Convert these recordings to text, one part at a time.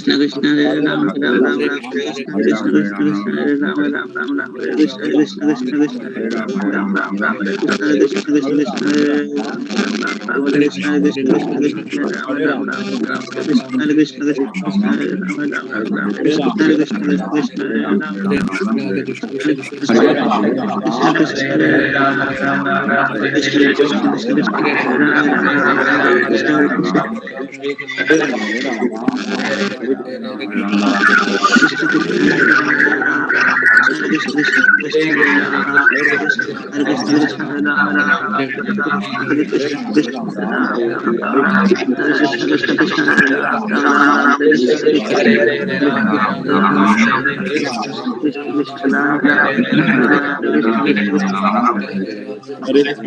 Krishna Krishna Hare Ram Ram Ram Ram Hare Krishna Krishna Krishna Krishna Hare Ram Ram Ram Ram Hare Krishna Krishna Krishna Krishna Hare Ram Ram Ram Ram Hare Krishna Krishna Krishna Krishna Hare Ram Ram Ram Ram Hare Krishna Krishna Krishna Krishna Hare Ram Ram Ram Ram Hare Krishna Krishna Krishna Krishna Hare Ram Ram Ram Ram Hare Krishna Krishna Krishna Krishna Hare Ram Ram Ram Krishna Krishna Hare Ram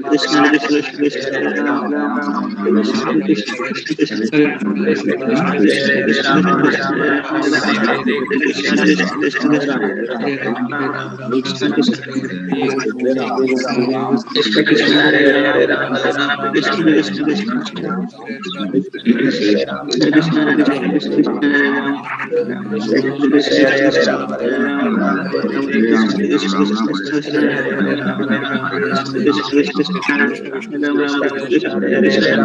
Ram Ram Ram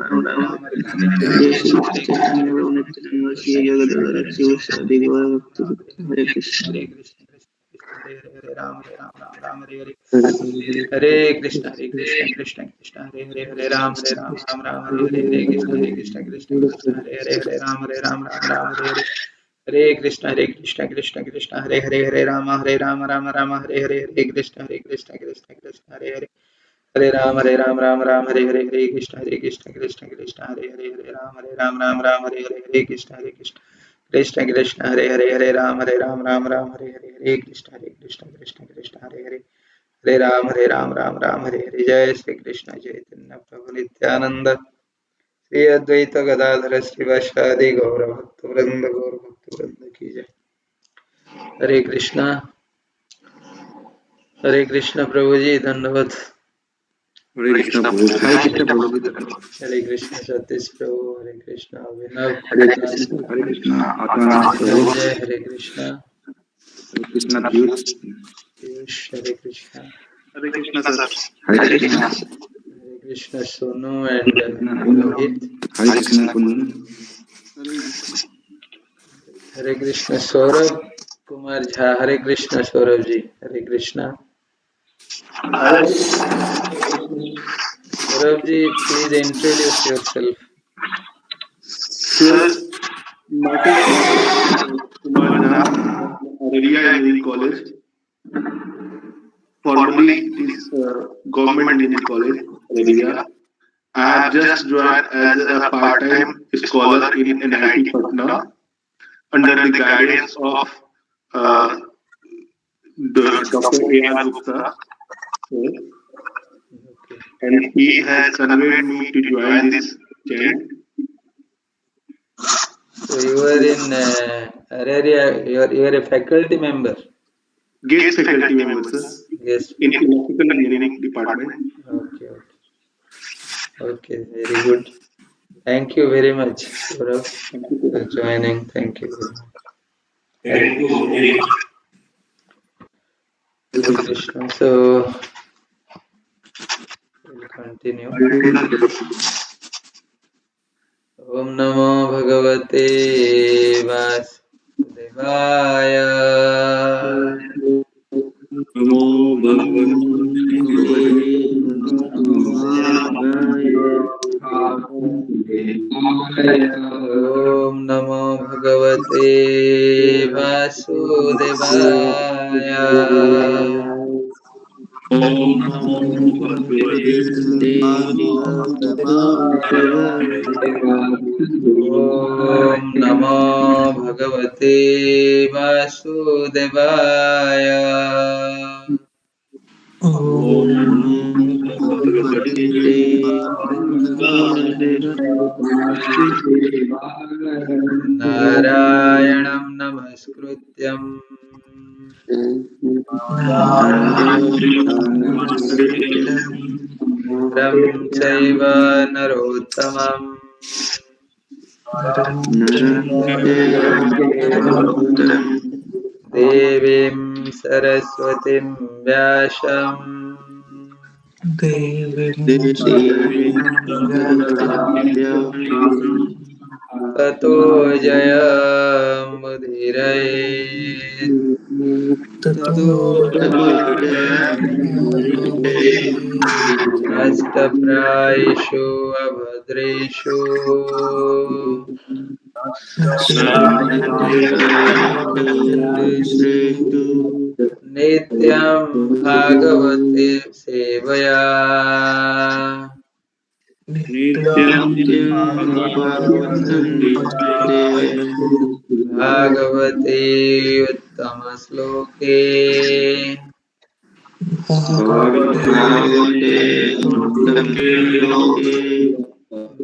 Hare Krishna Krishna Krishna Krishna Hare Ram Ram Ram Ram Hare Krishna Krishna Hare Krishna Krishna Krishna Hare Hare Hare Ram Ram Ram Hare Hare Krishna Krishna Krishna Hare Hare Ram Ram Ram Hare Hare Hare Krishna Krishna Krishna Hare Hare Hare Ram Ram Ram Hare Hare Hare Krishna Krishna Krishna Hare Hare Hare Ram Ram Hare Hare Hare Krishna Krishna Krishna Hare Hare Hare Ram Ram Hare Hare Hare Krishna Krishna Krishna Hare Hare Ram Ram Hare Hare Hare Krishna Krishna Hare Hare Hare Ram Hare Hare Jai Shri Krishna Chaitanya Prabhu Nityananda Shri Advaita Gadadhara Srivasadi Gaura Bhakta Ki Jai Hare Krishna Prabhu Ji Dhandavat Hare Krishna Prabhu. Hare Krishna Satish Prabhu Hare Krishna Abhinav Hare Krishna Atmanand Prabhu. Hare Krishna Hare Krishna Piyush. Hare Krishna Hare Krishna sir. Hare Krishna. Hare Krishna Sonu and Rohit Hare Krishna Kundan. Hare Krishna Saurabh Kumar Jha Hare Krishna Saurabh Ji Hare Krishna Saurabh Ji, please introduce yourself. Sir, myself Kumar Jha, Araria Engineering College. Formerly it is Government Engineering College, Araria. I have just joined as a part-time scholar in NIT Patna under the guidance of the Dr. A.R. Gupta. And he has conveyed me to join this chant. So you are in Araria, you are a faculty member? Guest faculty member, sir. Yes. In Electrical Engineering Department. Okay, very good. Thank you very much for joining. Thank you very much. Krishna. So we'll continue. Om Namo Bhagavate Vasudevaya. Namo Bhagavate Om Namo Bhagavate Vasudevaya. Om Namo Bhagavate ॐ नमो भगवते वासुदेवाय। नारायणं नमस्कृत्यं नरं चैव नरोत्तमं देवीं सरस्वतीं व्यासं ततो जयमुदीरये नष्टप्रायेषु अभद्रेषु नित्यं भागवते सेवया भागवते उत्तमश्लोके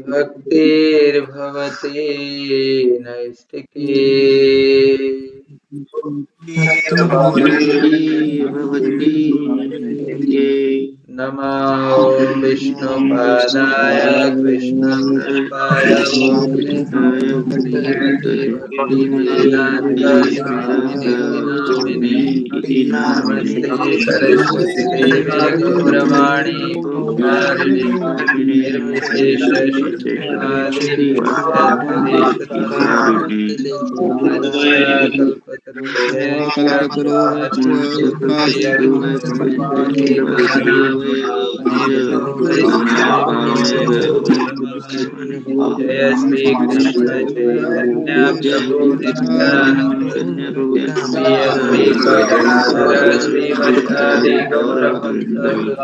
भक्तिर्भवते नैष्टिके नमो विष्णुपादाय कृष्णप्रेष्ठाय भूतले भक्तिवेदान्त स्वामिने नामिने नमस्ते सरस्वती देवे गौरवाणी प्रचारिणे निर्विशेषशून्यवादी वाञ्छाकल्पतरुभ्यश्च जय श्री कृष्ण चैतन्य प्रभु नित्यानंद श्री अद्वैत गदाधर श्रीवासादि गौरभक्तवृंद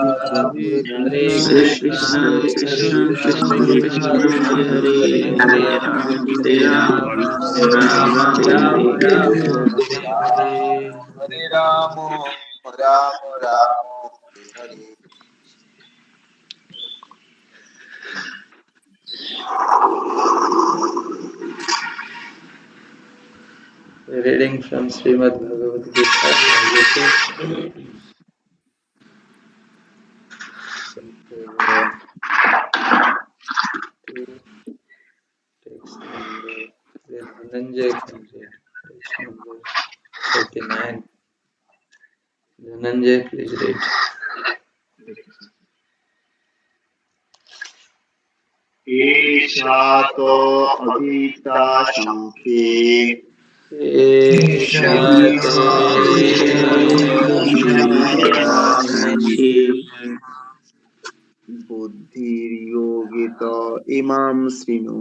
हरे कृष्णा हरे कृष्णा हरे हरे हरे राम राम राम हरे हरे। हरे राम राम राम हरे Reading from Srimad Bhagavad Gita, Bhagavad text number, then Dhananjay can read text number 39. Dhananjay, please read. एषा तो अगीता शङ्खे बुद्धिर्योगित इमां शृणु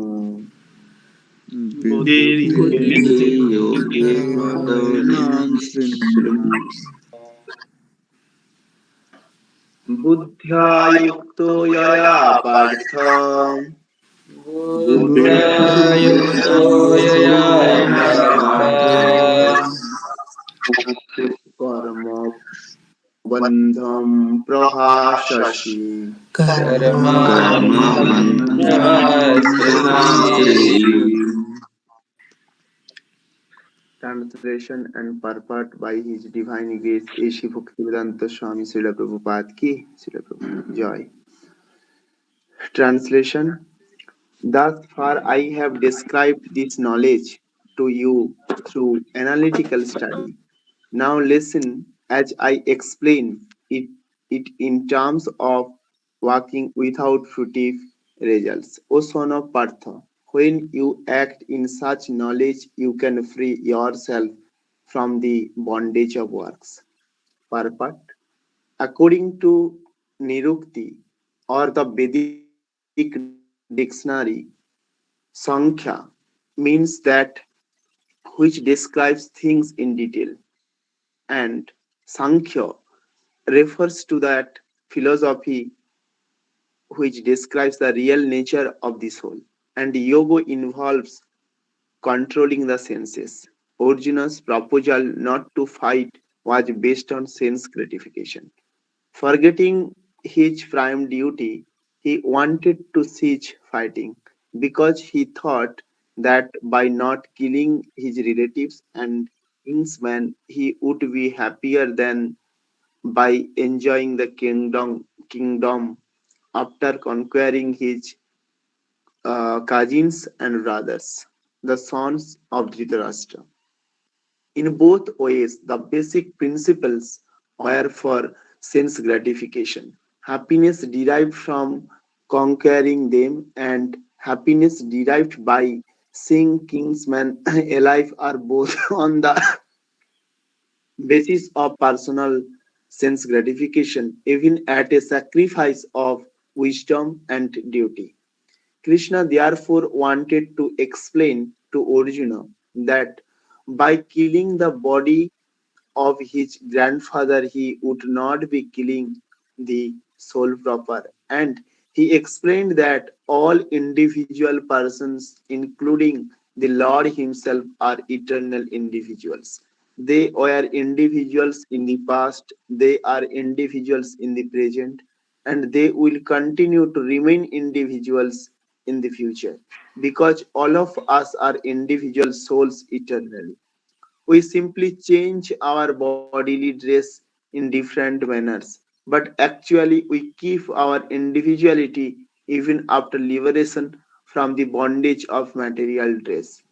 बुद्ध्या युक्तो यया पार्थ बुद्ध्यायुक्तो यया पार्थ कर्म बन्धं प्रहास्यसि Translation and purport by His Divine Grace A.C. Bhaktivedanta Swami Srila Prabhupada Ki Srila Prabhupada Joy. Translation. Thus far I have described this knowledge to you through analytical study. Now listen as I explain it in terms of working without fruitive results. O son of Partha, when you act in such knowledge, you can free yourself from the bondage of works. Purport. According to Nirukti or the Vedic dictionary, Sankhya means that which describes things in detail, and Sankhya refers to that philosophy which describes the real nature of the soul. and yoga involves controlling the senses. Arjuna's proposal not to fight was based on sense gratification. Forgetting his prime duty, he wanted to cease fighting because he thought that by not killing his relatives and kinsmen, he would be happier than by enjoying the kingdom after conquering his cousins and brothers, the sons of Dhritarashtra. In both ways, the basic principles were for sense gratification. Happiness derived from conquering them, and happiness derived by seeing kingsmen alive are both on the basis of personal sense gratification, even at a sacrifice of wisdom and duty. Krishna therefore wanted to explain to Arjuna that by killing the body of his grandfather, he would not be killing the soul proper. And he explained that all individual persons, including the Lord himself, are eternal individuals. They were individuals in the past, they are individuals in the present, and they will continue to remain individuals in the future because all of us are individual souls eternally. We simply change our bodily dress in different manners, but actually we keep our individuality even after liberation from the bondage of material dress.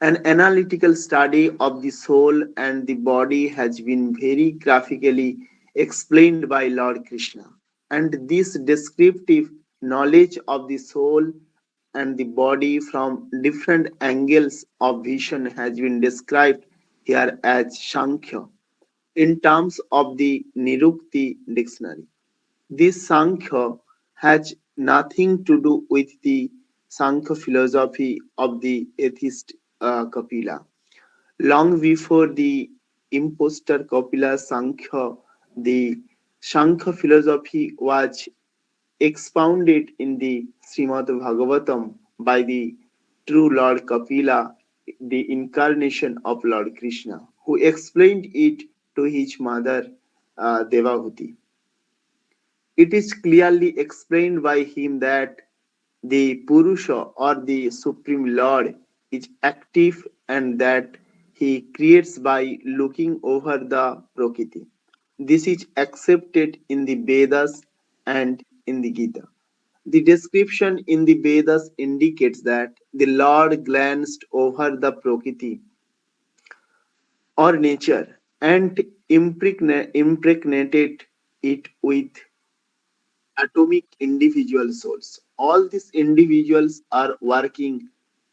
An analytical study of the soul and the body has been very graphically explained by Lord Krishna. And this descriptive knowledge of the soul and the body from different angles of vision has been described here as Sankhya in terms of the Nirukti dictionary. This Sankhya has nothing to do with the Sankhya philosophy of the atheist Kapila. Long before the impostor Kapila Sankhya, the Sankhya philosophy was expounded in the Srimad Bhagavatam by the true Lord Kapila, the incarnation of Lord Krishna, who explained it to his mother Devahuti. It is clearly explained by him that the Purusha or the Supreme Lord is active and that he creates by looking over the Prakriti. This is accepted in the Vedas and in the Gita. The description in the Vedas indicates that the Lord glanced over the Prakriti or nature and impregnated it with atomic individual souls. All these individuals are working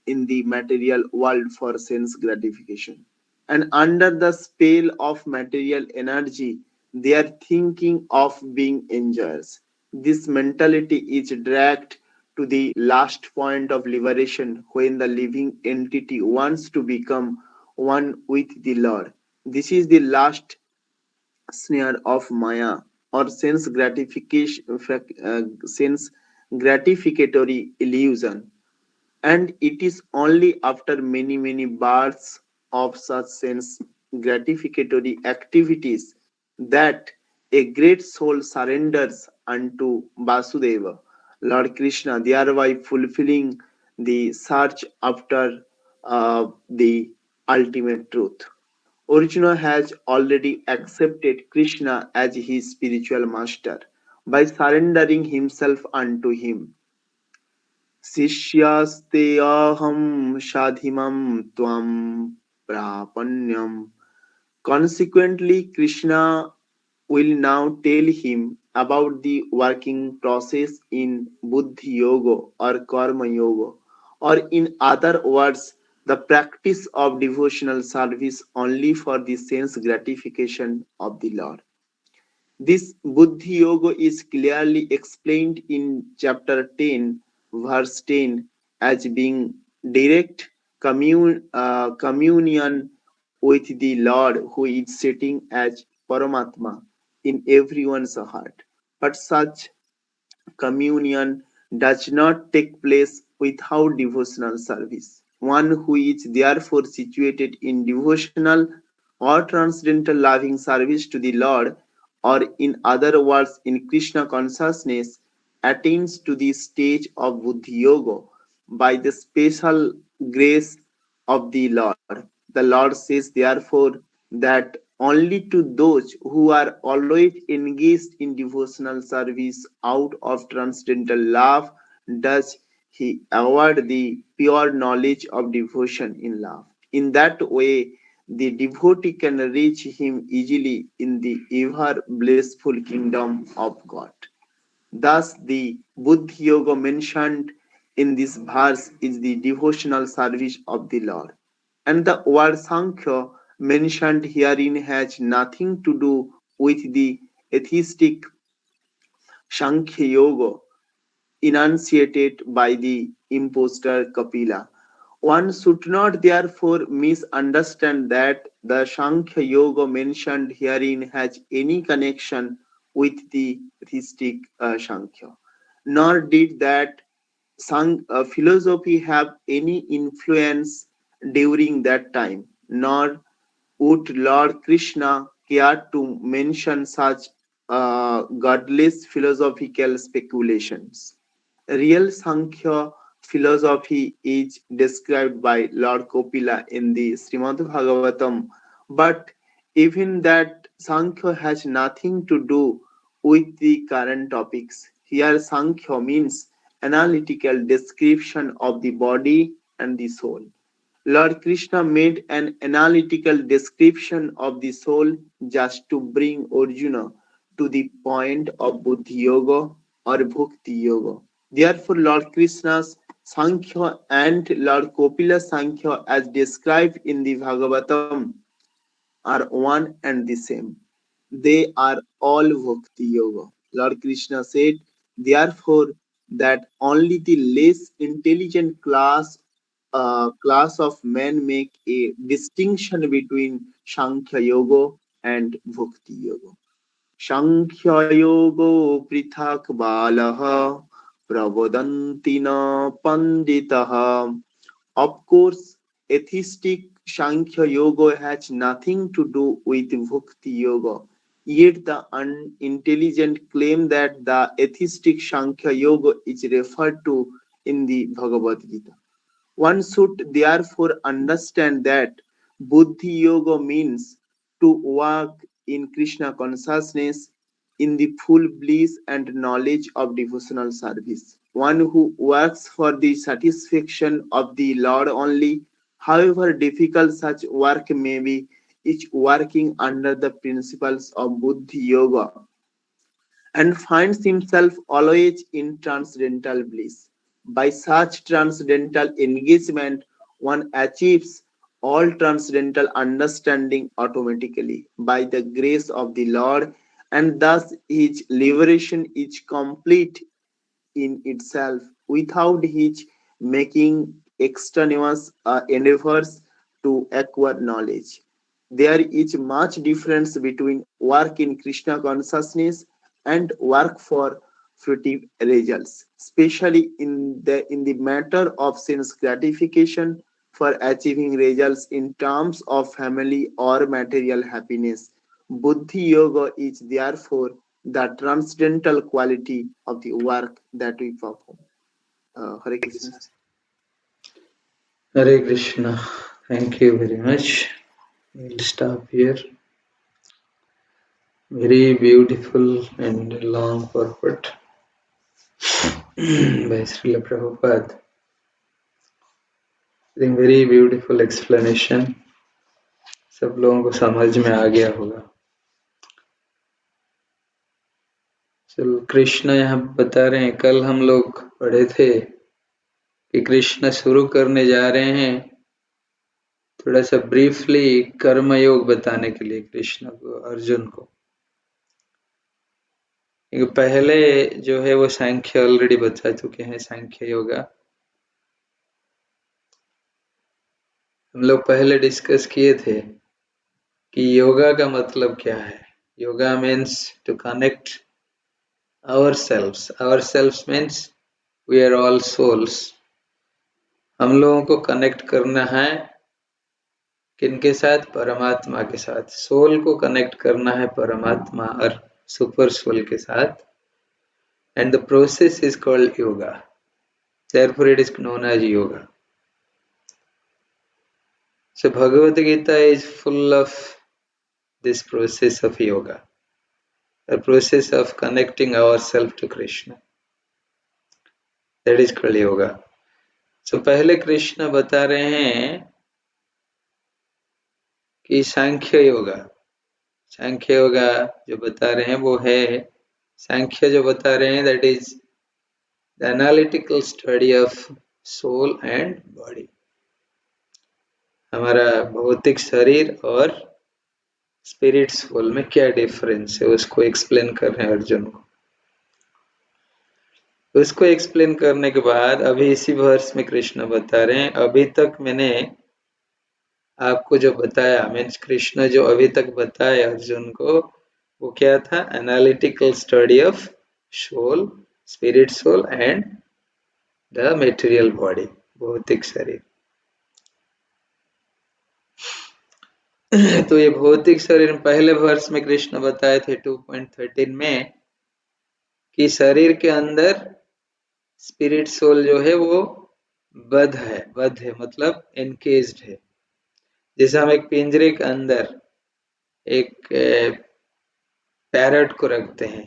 in the material world for sense gratification. And under the spell of material energy, they are thinking of being enjoyers. This mentality is dragged to the last point of liberation when the living entity wants to become one with the Lord. This is the last snare of Maya or sense gratificatory illusion, and it is only after many births of such sense gratificatory activities that a great soul surrenders unto Vasudeva, Lord Krishna, thereby fulfilling the search after the ultimate truth. Arjuna has already accepted Krishna as his spiritual master by surrendering himself unto him. शिष्यास्तेऽहं शाधिमं त्वं प्रापण्यम्. Consequently, Krishna will now tell him about the working process in Buddhi Yoga or Karma Yoga, or in other words, the practice of devotional service only for the sense gratification of the Lord. This Buddhi Yoga is clearly explained in chapter 10, verse 10, as being direct communion with the Lord who is sitting as Paramatma in everyone's heart. But such communion does not take place without devotional service. One who is therefore situated in devotional or transcendental loving service to the Lord, or in other words, in Krishna consciousness, attains to the stage of Buddhi Yoga by the special grace of the Lord. The Lord says, therefore, that only to those who are always engaged in devotional service out of transcendental love does he award the pure knowledge of devotion in love. In that way, the devotee can reach him easily in the ever blissful kingdom of God. Thus, the Buddhi Yoga mentioned in this verse is the devotional service of the Lord. And the word Sankhya mentioned herein has nothing to do with the atheistic Sankhya Yoga enunciated by the impostor Kapila. One should not therefore misunderstand that the Sankhya Yoga mentioned herein has any connection with the theistic Sankhya, nor did that philosophy have any influence during that time, nor would Lord Krishna care to mention such godless philosophical speculations. Real Sankhya philosophy is described by Lord Kopila in the Srimad Bhagavatam, but even that Sankhya has nothing to do with the current topics. Here, Sankhya means analytical description of the body and the soul. Lord Krishna made an analytical description of the soul just to bring Arjuna to the point of Buddhi Yoga or Bhakti Yoga. Therefore, Lord Krishna's Sankhya and Lord Kopila's Sankhya, as described in the Bhagavatam, are one and the same. They are all Bhakti Yoga. Lord Krishna said, therefore, that only the less intelligent class of men make a distinction between Sankhya Yoga and Bhakti Yoga. Sankhya Yoga prithak balah pravodanti na panditah. Of course, atheistic Sankhya Yoga has nothing to do with Bhakti Yoga. Yet the unintelligent claim that the atheistic Sankhya Yoga is referred to in the Bhagavad Gita. One should therefore understand that Buddhi Yoga means to walk in Krishna consciousness in the full bliss and knowledge of devotional service. One who works for the satisfaction of the Lord only, however difficult such work may be, is working under the principles of Buddhi Yoga and finds himself always in transcendental bliss. By such transcendental engagement, one achieves all transcendental understanding automatically by the grace of the Lord, and thus his liberation is complete in itself without his making extraneous endeavors to acquire knowledge. There is much difference between work in Krishna consciousness and work for fruitive results, especially in the matter of sense gratification for achieving results in terms of family or material happiness. Buddhi Yoga is therefore the transcendental quality of the work that we perform. Hare Krishna. Hare Krishna. Thank you very much. We'll stop here. Very beautiful and long purport by Srila Prabhupada. I think very beautiful explanation. सब लोगों को समझ में आ गया होगा. चलो कृष्ण यहाँ बता रहे हैं. कल हम लोग पढ़े थे कि कृष्ण शुरू करने जा रहे हैं थोड़ा सा ब्रीफली कर्म योग बताने के लिए कृष्ण को, अर्जुन को. पहले जो है वो सांख्य ऑलरेडी बता चुके हैं, सांख्य योगा. हम लोग पहले डिस्कस किए थे कि योगा का मतलब क्या है. Yoga means to connect ourselves. Ourselves means we are all souls हम लोगों को कनेक्ट करना है किनके साथ? परमात्मा के साथ। सोल को कनेक्ट करना है परमात्मा और सुपर सोल के साथ, and the process is called yoga. Therefore it is known as yoga. So Bhagavad Gita is full of this process of yoga, the process of connecting ourselves to Krishna. That is called yoga. So पहले कृष्ण बता रहे हैं कि सांख्य योगा, सांख्य योगा जो बता रहे हैं वो है, सांख्य जो बता रहे हैं that is the analytical study of soul and body. हमारा भौतिक शरीर और स्पिरिट सोल में क्या डिफरेंस है उसको एक्सप्लेन कर रहे हैं अर्जुन को। उसको एक्सप्लेन करने के बाद अभी इसी वर्ष में कृष्ण बता रहे हैं, अभी तक मैंने आपको जो बताया, मीन्स कृष्ण जो अभी तक बताया अर्जुन को, वो क्या था? Analytical study of soul, spirit soul and the material body, भौतिक शरीर। तो ये भौतिक शरीर पहले वर्ष में कृष्ण बताए थे 2.13 में कि शरीर के अंदर स्पिरिट सोल जो है वो बद्ध है मतलब एनकेज्ड है। जैसे हम एक पिंजरे के अंदर एक पैरट को रखते हैं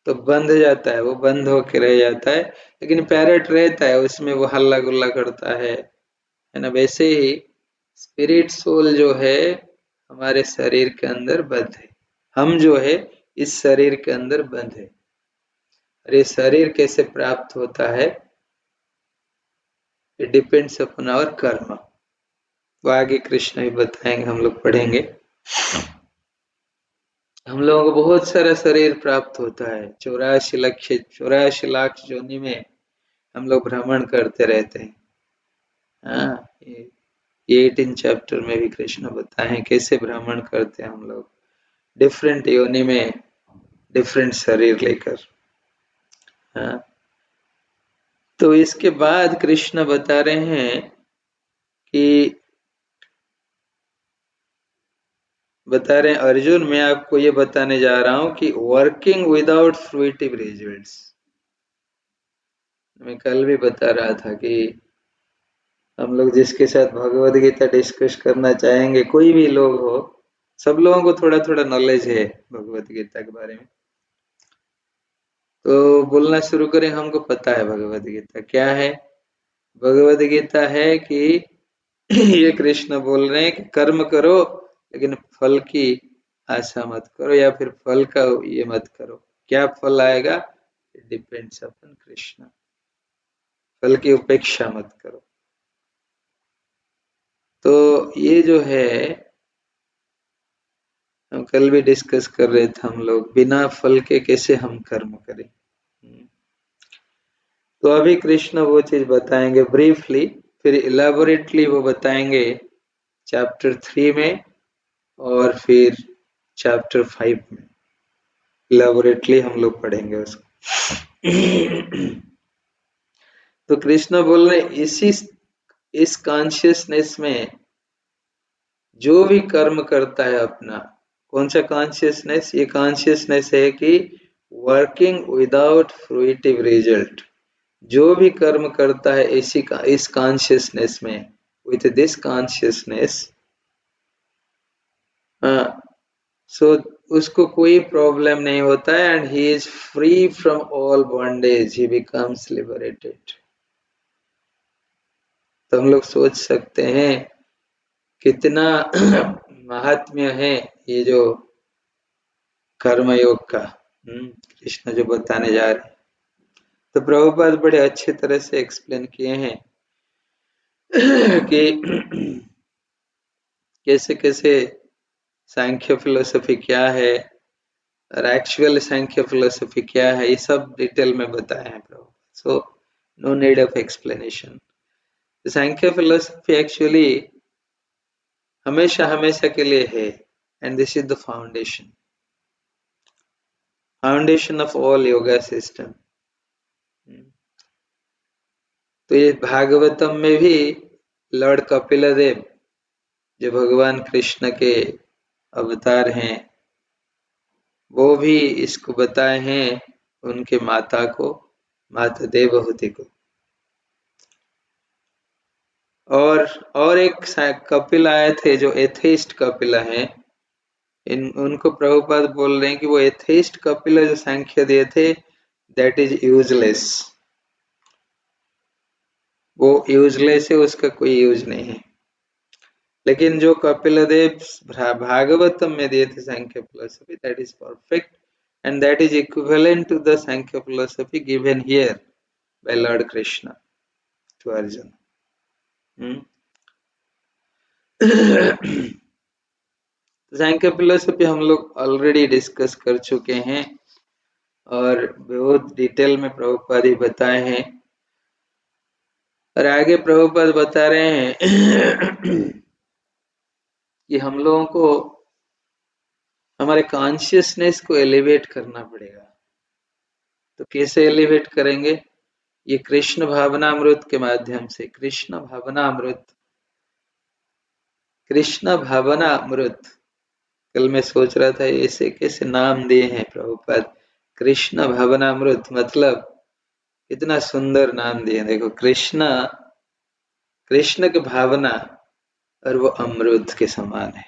तो बंद जाता है, वो बंद होके रह जाता है, लेकिन पैरट रहता है, उसमें वो हल्ला गुल्ला करता है ना। वैसे ही स्पिरिट सोल जो है हमारे शरीर के अंदर बंद है, हम जो है इस शरीर के अंदर बंद है। और ये शरीर कैसे प्राप्त होता है? इट डिपेंड्स अपॉन आवर कर्म। वो आगे कृष्ण भी बताएंगे, हम लोग पढ़ेंगे। हम लोगों को बहुत सारा शरीर प्राप्त होता है, 84 लाख योनि में हम लोग भ्रमण करते रहते हैं। हाँ, ये 18 चैप्टर में भी कृष्ण बताए हैं कैसे भ्रमण करते हैं हम लोग, डिफरेंट योनि में डिफरेंट शरीर लेकर। हाँ, तो इसके बाद कृष्ण बता रहे हैं कि अर्जुन, मैं आपको ये बताने जा रहा हूं कि वर्किंग विदाउट फ्रूटिव रिजल्ट्स। मैं कल भी बता रहा था कि हम लोग जिसके साथ भगवद गीता डिस्कस करना चाहेंगे, कोई भी लोग हो, सब लोगों को थोड़ा थोड़ा नॉलेज है भगवद गीता के बारे में, तो बोलना शुरू करें। हमको पता है भगवद गीता क्या है। भगवद गीता है कि ये कृष्ण बोल रहे हैं कि कर्म करो लेकिन फल की आशा मत करो, या फिर फल का ये मत करो। क्या फल आएगा? It depends upon Krishna. फल की उपेक्षा मत करो। तो ये जो है हम कल भी डिस्कस कर रहे थे हम लोग, बिना फल के कैसे हम कर्म करें। तो अभी कृष्ण वो चीज बताएंगे ब्रीफली, फिर इलेबोरेटली वो बताएंगे चैप्टर 3 में और फिर चैप्टर 5 में। इलेबोरेटली हम लोग पढ़ेंगे उसको। तो कृष्ण बोल रहे इस कॉन्शियसनेस में जो भी कर्म करता है अपना, कौन सा कॉन्शियसनेस? ये कॉन्शियसनेस है कि वर्किंग विदाउट फ्रूटिव रिजल्ट। जो भी कर्म करता है इस कॉन्शियसनेस में, विथ दिस कॉन्शियसनेस, सो उसको कोई प्रॉब्लम नहीं होता है, and he is free from all bondage, he becomes liberated. तो हम लोग सोच सकते हैं कितना महात्म्य है ये जो कर्मयोग का, कृष्ण जो बताने जा रहे हैं। तो प्रभुपाद बड़े अच्छे तरह से एक्सप्लेन किए हैं कि कैसे कैसे सांख्य फिलोसफी क्या है और एक्चुअल सांख्य फिलोसफी क्या है, ये सब डिटेल में बताए हैं प्रभु। So no need of explanation. Sankhya philosophy actually हमेशा हमेशा के लिए है, and this is the foundation of all yoga system. तो ये भागवतम में भी लॉर्ड कपिलदेव जो भगवान कृष्ण के अवतार हैं, वो भी इसको बताए हैं उनके माता को, माता देवहूति को। और एक कपिल आए थे जो एथेइस्ट कपिल हैं, उनको प्रभुपाद बोल रहे हैं कि वो एथेइस्ट कपिल जो सांख्य दिए थे दैट इज यूजलेस, वो यूजलेस है, उसका कोई यूज नहीं है। लेकिन जो कपिलदेव भागवतम में दिए थे Sankhya philosophy, that is perfect and that is equivalent to the Sankhya philosophy given here by lord Krishna to Arjuna. Sankhya philosophy हम लोग ऑलरेडी डिस्कस कर चुके हैं और बहुत डिटेल में प्रभुपाद ही बताए हैं। और आगे प्रभुपाद बता रहे हैं कि हम लोगों को हमारे कॉन्शियसनेस को एलिवेट करना पड़ेगा। तो कैसे एलिवेट करेंगे? ये कृष्ण भावनामृत के माध्यम से। कृष्ण भावनामृत, कृष्ण भावनामृत, कल मैं सोच रहा था ऐसे कैसे नाम दिए हैं प्रभुपाद। कृष्ण भावनामृत मतलब इतना सुंदर नाम दिए। देखो, कृष्ण, कृष्ण की भावना और वो अमृत के समान है।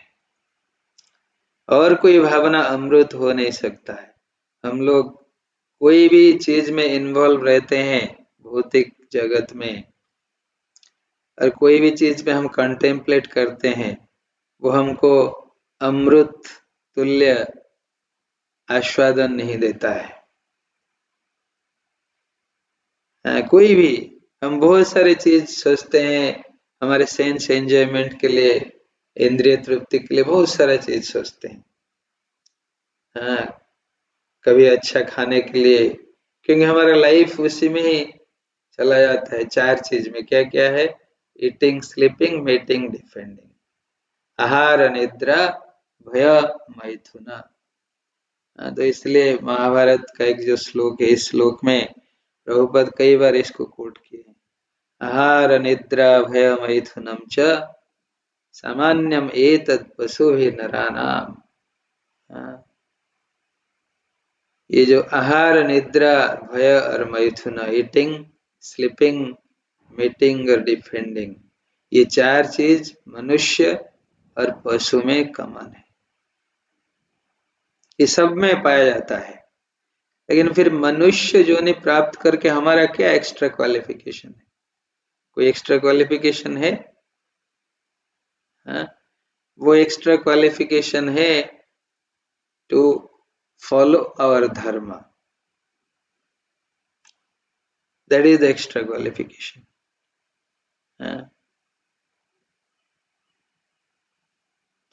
और कोई भावना अमृत हो नहीं सकता है। हम लोग कोई भी चीज में इन्वॉल्व रहते हैं भौतिक जगत में, और कोई भी चीज में हम कंटेम्पलेट करते हैं, वो हमको अमृत तुल्य आस्वादन नहीं देता है। कोई भी, हम बहुत सारी चीज सोचते हैं हमारे सेंस एंजॉयमेंट के लिए, इंद्रिय तृप्ति के लिए बहुत सारा चीज सोचते हैं। हाँ, कभी अच्छा खाने के लिए, क्योंकि हमारा लाइफ उसी में ही चला जाता है। 4 चीज में क्या क्या है? Eating, sleeping, meeting, defending. आहार, निद्रा, भय, मैथुन। तो इसलिए महाभारत का एक जो श्लोक है, इस श्लोक में प्रभुपाद कई बार इसको कोट किए हैं। आहार, निद्रा, भय, मैथुनम च सामान्यम एतत् पशुभिः नराणाम। ये जो आहार, निद्रा, भय और मैथुन, ईटिंग, स्लीपिंग, मीटिंग और डिफेंडिंग, ये 4 चीज मनुष्य और पशु में कॉमन है। ये सब में पाया जाता है। लेकिन फिर मनुष्य योनि प्राप्त करके हमारा क्या एक्स्ट्रा क्वालिफिकेशन है? कोई एक्स्ट्रा क्वालिफिकेशन है? वो एक्स्ट्रा क्वालिफिकेशन है टू फॉलो आवर धर्म। That is the extra qualification.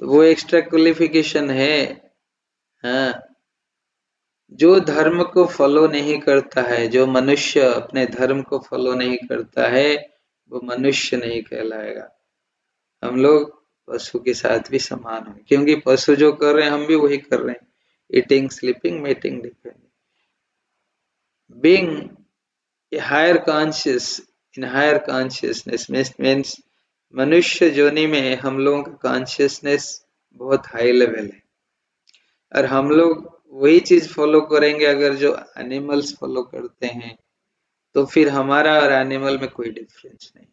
तो वो एक्स्ट्रा क्वालिफिकेशन है। जो धर्म को फॉलो नहीं करता है, जो मनुष्य अपने धर्म को फॉलो नहीं करता है, वो मनुष्य नहीं कहलाएगा। हम लोग पशु के साथ भी समान हैं, क्योंकि पशु जो कर रहे हैं हम भी वही कर रहे हैं। Eating, sleeping, meeting, defending. Being a higher conscious, in higher consciousness means मनुष्य जोनि में हम लोगों का कॉन्शियसनेस बहुत हाई लेवल है, और हम लोग वही चीज फॉलो करेंगे अगर जो एनिमल्स फॉलो करते हैं, तो फिर हमारा और एनिमल में कोई डिफरेंस नहीं।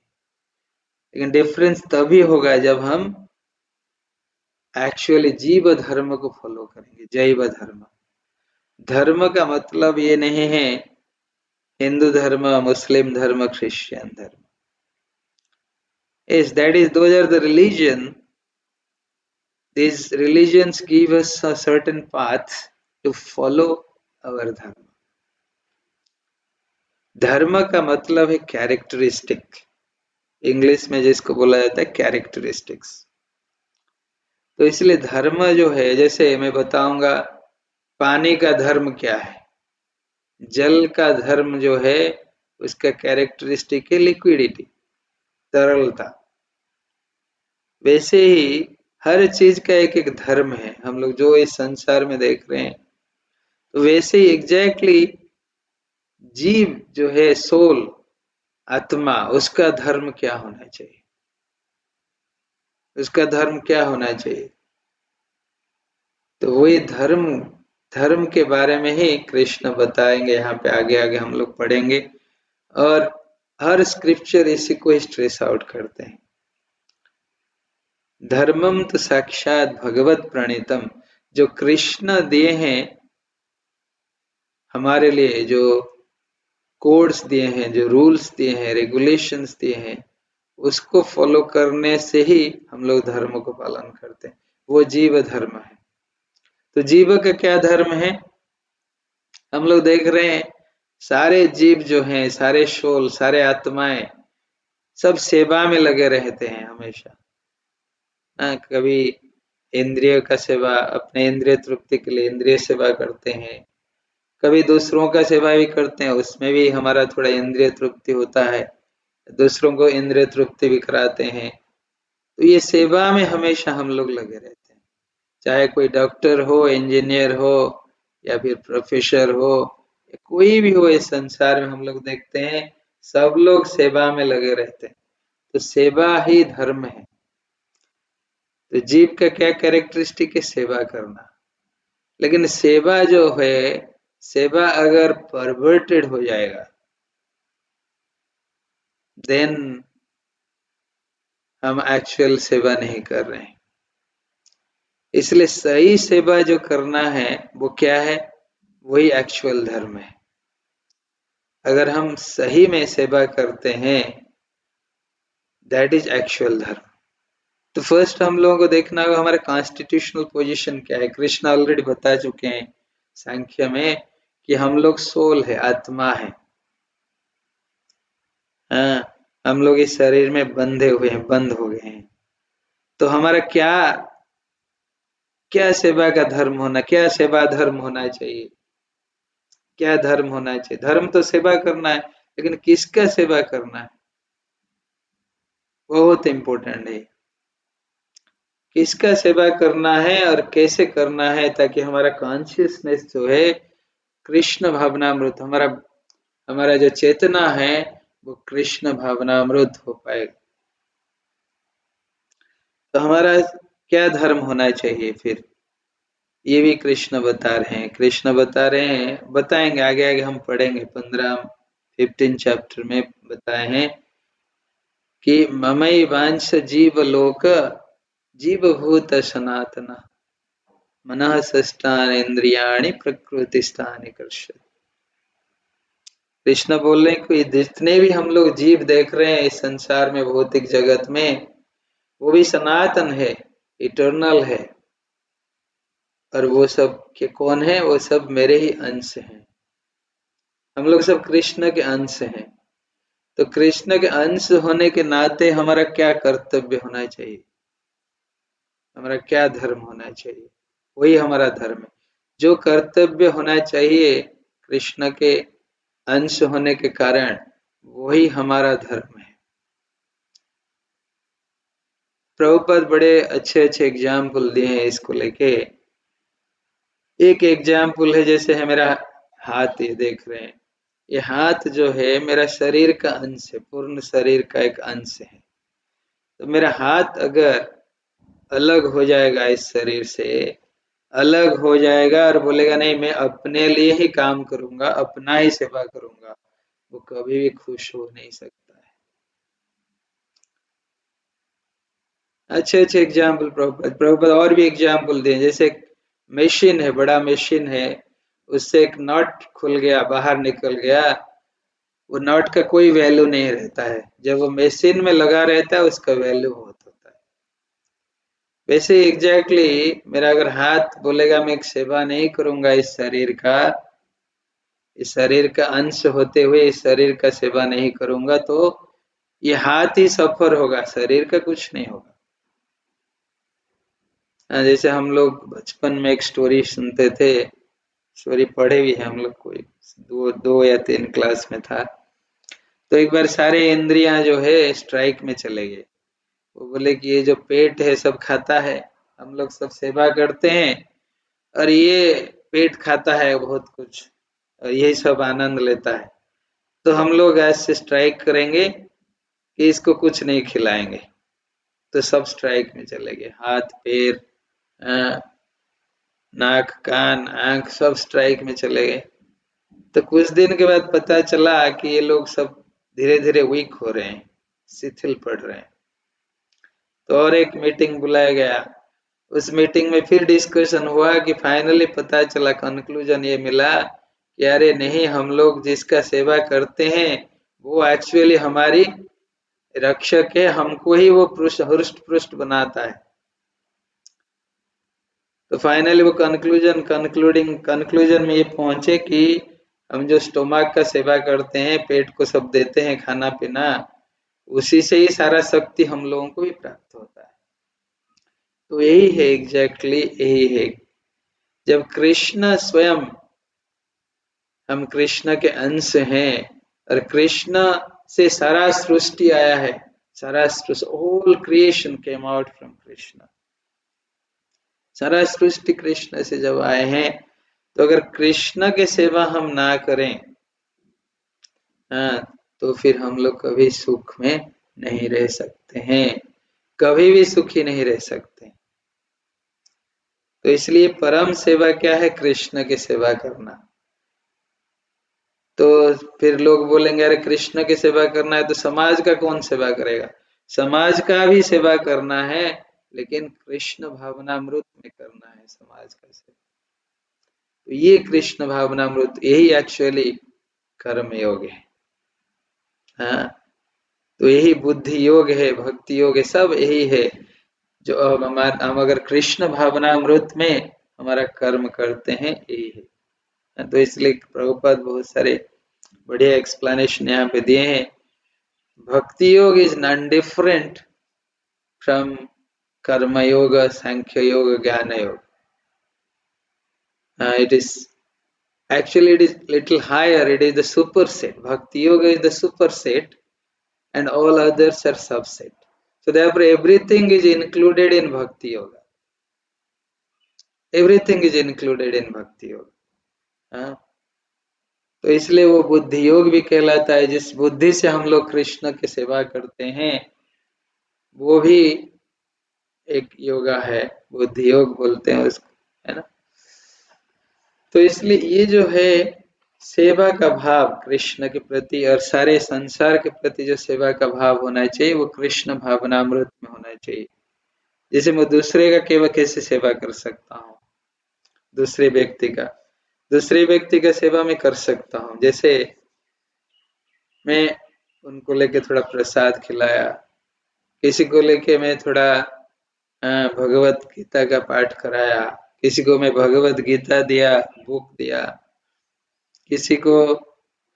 लेकिन डिफरेंस तभी होगा जब हम एक्चुअली जीव धर्म को फॉलो करेंगे। जैव धर्म, धर्म का मतलब ये नहीं है हिंदू धर्म, मुस्लिम धर्म, क्रिश्चियन धर्म। Yes, that is, those are the religion. These religions give us a certain path to follow our dharma. धर्म का मतलब है कैरेक्टरिस्टिक, इंग्लिश में जिसको बोला जाता है कैरेक्टरिस्टिक्स। तो इसलिए धर्म जो है, जैसे मैं बताऊंगा पानी का धर्म क्या है, जल का धर्म जो है उसका कैरेक्टरिस्टिक है लिक्विडिटी, तरलता। वैसे ही हर चीज का एक एक धर्म है। हम लोग जो इस संसार में देख रहे हैं, तो वैसे ही एग्जैक्टली जीव जो है, सोल, आत्मा, उसका धर्म क्या होना चाहिए, उसका धर्म क्या होना चाहिए। तो वही धर्म, धर्म के बारे में ही कृष्ण बताएंगे यहाँ पे, आगे आगे हम लोग पढ़ेंगे। और हर स्क्रिप्चर इसी को स्ट्रेस आउट करते हैं। धर्मम तो साक्षात भगवत प्रणीतम, जो कृष्ण दिए हैं हमारे लिए, जो कोड्स दिए हैं, जो रूल्स दिए हैं, रेगुलेशंस दिए हैं, उसको फॉलो करने से ही हम लोग धर्म को पालन करते हैं। वो जीव धर्म है। तो जीव का क्या धर्म है, हम लोग देख रहे हैं सारे जीव जो हैं, सारे सोल, सारे आत्माएं सब सेवा में लगे रहते हैं हमेशा। कभी इंद्रियों का सेवा, अपने इंद्रिय तृप्ति के लिए इंद्रिय सेवा करते हैं, कभी दूसरों का सेवा भी करते हैं, उसमें भी हमारा थोड़ा इंद्रिय तृप्ति होता है, दूसरों को इंद्रिय तृप्ति भी कराते हैं। तो ये सेवा में हमेशा हम लोग लगे रहते हैं, चाहे कोई डॉक्टर हो, इंजीनियर हो, या फिर प्रोफेसर हो, या कोई भी हो इस संसार में हम लोग देखते हैं सब लोग सेवा में लगे रहते हैं। तो सेवा ही धर्म है। तो जीव का क्या कैरेक्टरिस्टिक है, सेवा करना। लेकिन सेवा जो है, सेवा अगर परवर्टेड हो जाएगा देन हम एक्चुअल सेवा नहीं कर रहे हैं। इसलिए सही सेवा जो करना है वो क्या है, वही एक्चुअल धर्म है। अगर हम सही में सेवा करते हैं, दैट इज एक्चुअल धर्म। तो फर्स्ट हम लोगों को देखना होगा हमारा कॉन्स्टिट्यूशनल पोजीशन क्या है। कृष्ण ऑलरेडी बता चुके हैं सांख्य में कि हम लोग सोल है, आत्मा है। हाँ, हम लोग इस शरीर में बंधे हुए हैं, बंद हो गए हैं। तो हमारा क्या क्या सेवा का धर्म होना, क्या सेवा धर्म होना चाहिए, क्या धर्म होना चाहिए। धर्म तो सेवा करना है, लेकिन किसका सेवा करना है, बहुत इंपॉर्टेंट है। किसका सेवा करना है और कैसे करना है, ताकि हमारा कॉन्शियसनेस जो है कृष्ण भावनामृत, हमारा जो चेतना है वो कृष्ण भावनामृत हो पाएगा। तो हमारा क्या धर्म होना चाहिए फिर, ये भी कृष्ण बता रहे हैं। कृष्ण बता रहे हैं, बताएंगे आगे आगे हम पढ़ेंगे, 15 चैप्टर में बताए हैं कि ममई वांश जीवलोक जीवभूत सनातन मनः षष्ठान इंद्रियाणि प्रकृतिस्थानि कर्षति। कृष्ण बोल रहे हैं कि जितने भी हम लोग जीव देख रहे हैं इस संसार में, भौतिक जगत में, वो भी सनातन है, इटर्नल है। और वो सब के कौन है, वो सब मेरे ही अंश हैं। हम लोग सब कृष्ण के अंश हैं। तो कृष्ण के अंश होने के नाते हमारा क्या कर्तव्य होना चाहिए, हमारा क्या धर्म होना चाहिए, वही हमारा धर्म है। जो कर्तव्य होना चाहिए कृष्ण के अंश होने के कारण, वही हमारा धर्म है। प्रभुपाद बड़े अच्छे अच्छे एग्जाम्पल दिए हैं इसको लेके। एक एग्जाम्पल है, जैसे है मेरा हाथ, ये देख रहे हैं, ये हाथ जो है मेरा शरीर का अंश है, पूर्ण शरीर का एक अंश है। तो मेरा हाथ अगर अलग हो जाएगा, इस शरीर से अलग हो जाएगा और बोलेगा नहीं मैं अपने लिए ही काम करूंगा, अपना ही सेवा करूंगा, वो कभी भी खुश हो नहीं सकता है। अच्छे अच्छे एग्जाम्पल प्रभुपाद और भी एग्जाम्पल दिए। जैसे एक मशीन है, बड़ा मशीन है, उससे एक नट खुल गया, बाहर निकल गया, वो नट का कोई वैल्यू नहीं रहता है। जब वो मशीन में लगा रहता है उसका वैल्यू बहुत होता है। वैसे एग्जैक्टली मेरा अगर हाथ बोलेगा मैं सेवा नहीं करूंगा इस शरीर का, इस शरीर का अंश होते हुए इस शरीर का सेवा नहीं करूंगा, तो ये हाथ ही सफर होगा, शरीर का कुछ नहीं होगा। जैसे हम लोग बचपन में एक स्टोरी सुनते थे, स्टोरी पढ़े भी है हम लोग, कोई दो या 3 क्लास में था। तो एक बार सारे इंद्रियां जो है स्ट्राइक में चले गए। वो बोले कि ये जो पेट है सब खाता है, हम लोग सब सेवा करते हैं, और ये पेट खाता है बहुत कुछ, और यही सब आनंद लेता है। तो हम लोग ऐसे स्ट्राइक करेंगे कि इसको कुछ नहीं खिलाएंगे, तो सब स्ट्राइक में चले गए। हाथ पैर नाक कान आंख सब स्ट्राइक में चले गए। तो कुछ दिन के बाद पता चला कि ये लोग सब धीरे धीरे वीक हो रहे हैं, शिथिल पड़ रहे हैं। तो और एक मीटिंग बुलाया गया। उस मीटिंग में फिर डिस्कशन हुआ कि फाइनली पता चला, कंक्लूजन ये मिला कि अरे नहीं, हम लोग जिसका सेवा करते हैं वो एक्चुअली हमारी रक्षक है, हमको ही वो हृष्ट पुष्ट बनाता है। तो फाइनली वो कंक्लूजन में ये पहुंचे कि हम जो स्टोमक का सेवा करते हैं, पेट को सब देते हैं खाना पीना, उसी से ही सारा शक्ति हम लोगों को भी प्राप्त होता है। तो यही है, एग्जैक्टली यही है। जब कृष्ण स्वयं, हम कृष्ण के अंश हैं और कृष्ण से सारा सृष्टि आया है, सारा सृष्टि, whole creation came out from Krishna. सारा सृष्टि कृष्ण से जब आए हैं, तो अगर कृष्ण के सेवा हम ना करें, तो फिर हम लोग कभी सुख में नहीं रह सकते हैं, कभी भी सुखी नहीं रह सकते। तो इसलिए परम सेवा क्या है? कृष्ण की सेवा करना। तो फिर लोग बोलेंगे अरे कृष्ण की सेवा करना है तो समाज का कौन सेवा करेगा? समाज का भी सेवा करना है, लेकिन कृष्ण भावनामृत में करना है समाज का सेवा। तो ये कृष्ण भावनामृत, यही एक्चुअली कर्म योग है। हाँ, तो यही बुद्धि योग है, भक्ति योग है, सब यही है। जो हम अगर कृष्ण भावनामृत में हमारा कर्म करते हैं, यही है। तो इसलिए प्रभुपाद बहुत सारे बढ़िया एक्सप्लेनेशन यहाँ पे दिए हैं। भक्ति yoga is non different from कर्म योग, सांख्य योग, ज्ञान योग। It is actually, it is little higher. It is the superset. Bhakti yoga is the superset, and all others are subset. So therefore, everything is included in bhakti yoga. Everything is included in bhakti yoga. तो इसलिए वो बुद्धि योग भी कहलाता है। जिस बुद्धि से हम लोग कृष्ण की सेवा करते हैं, वो भी एक योगा है, बुद्धि योग बोलते हैं उसको, है ना। तो इसलिए ये जो है सेवा का भाव कृष्ण के प्रति और सारे संसार के प्रति जो सेवा का भाव होना चाहिए, वो कृष्ण भावनामृत में होना चाहिए। जैसे मैं दूसरे का केवल कैसे सेवा कर सकता हूँ, दूसरे व्यक्ति का सेवा मैं कर सकता हूँ। जैसे मैं उनको लेके थोड़ा प्रसाद खिलाया, किसी को लेके मैं थोड़ा भगवत गीता का पाठ कराया, किसी को मैं भगवत गीता दिया, बुक दिया, किसी को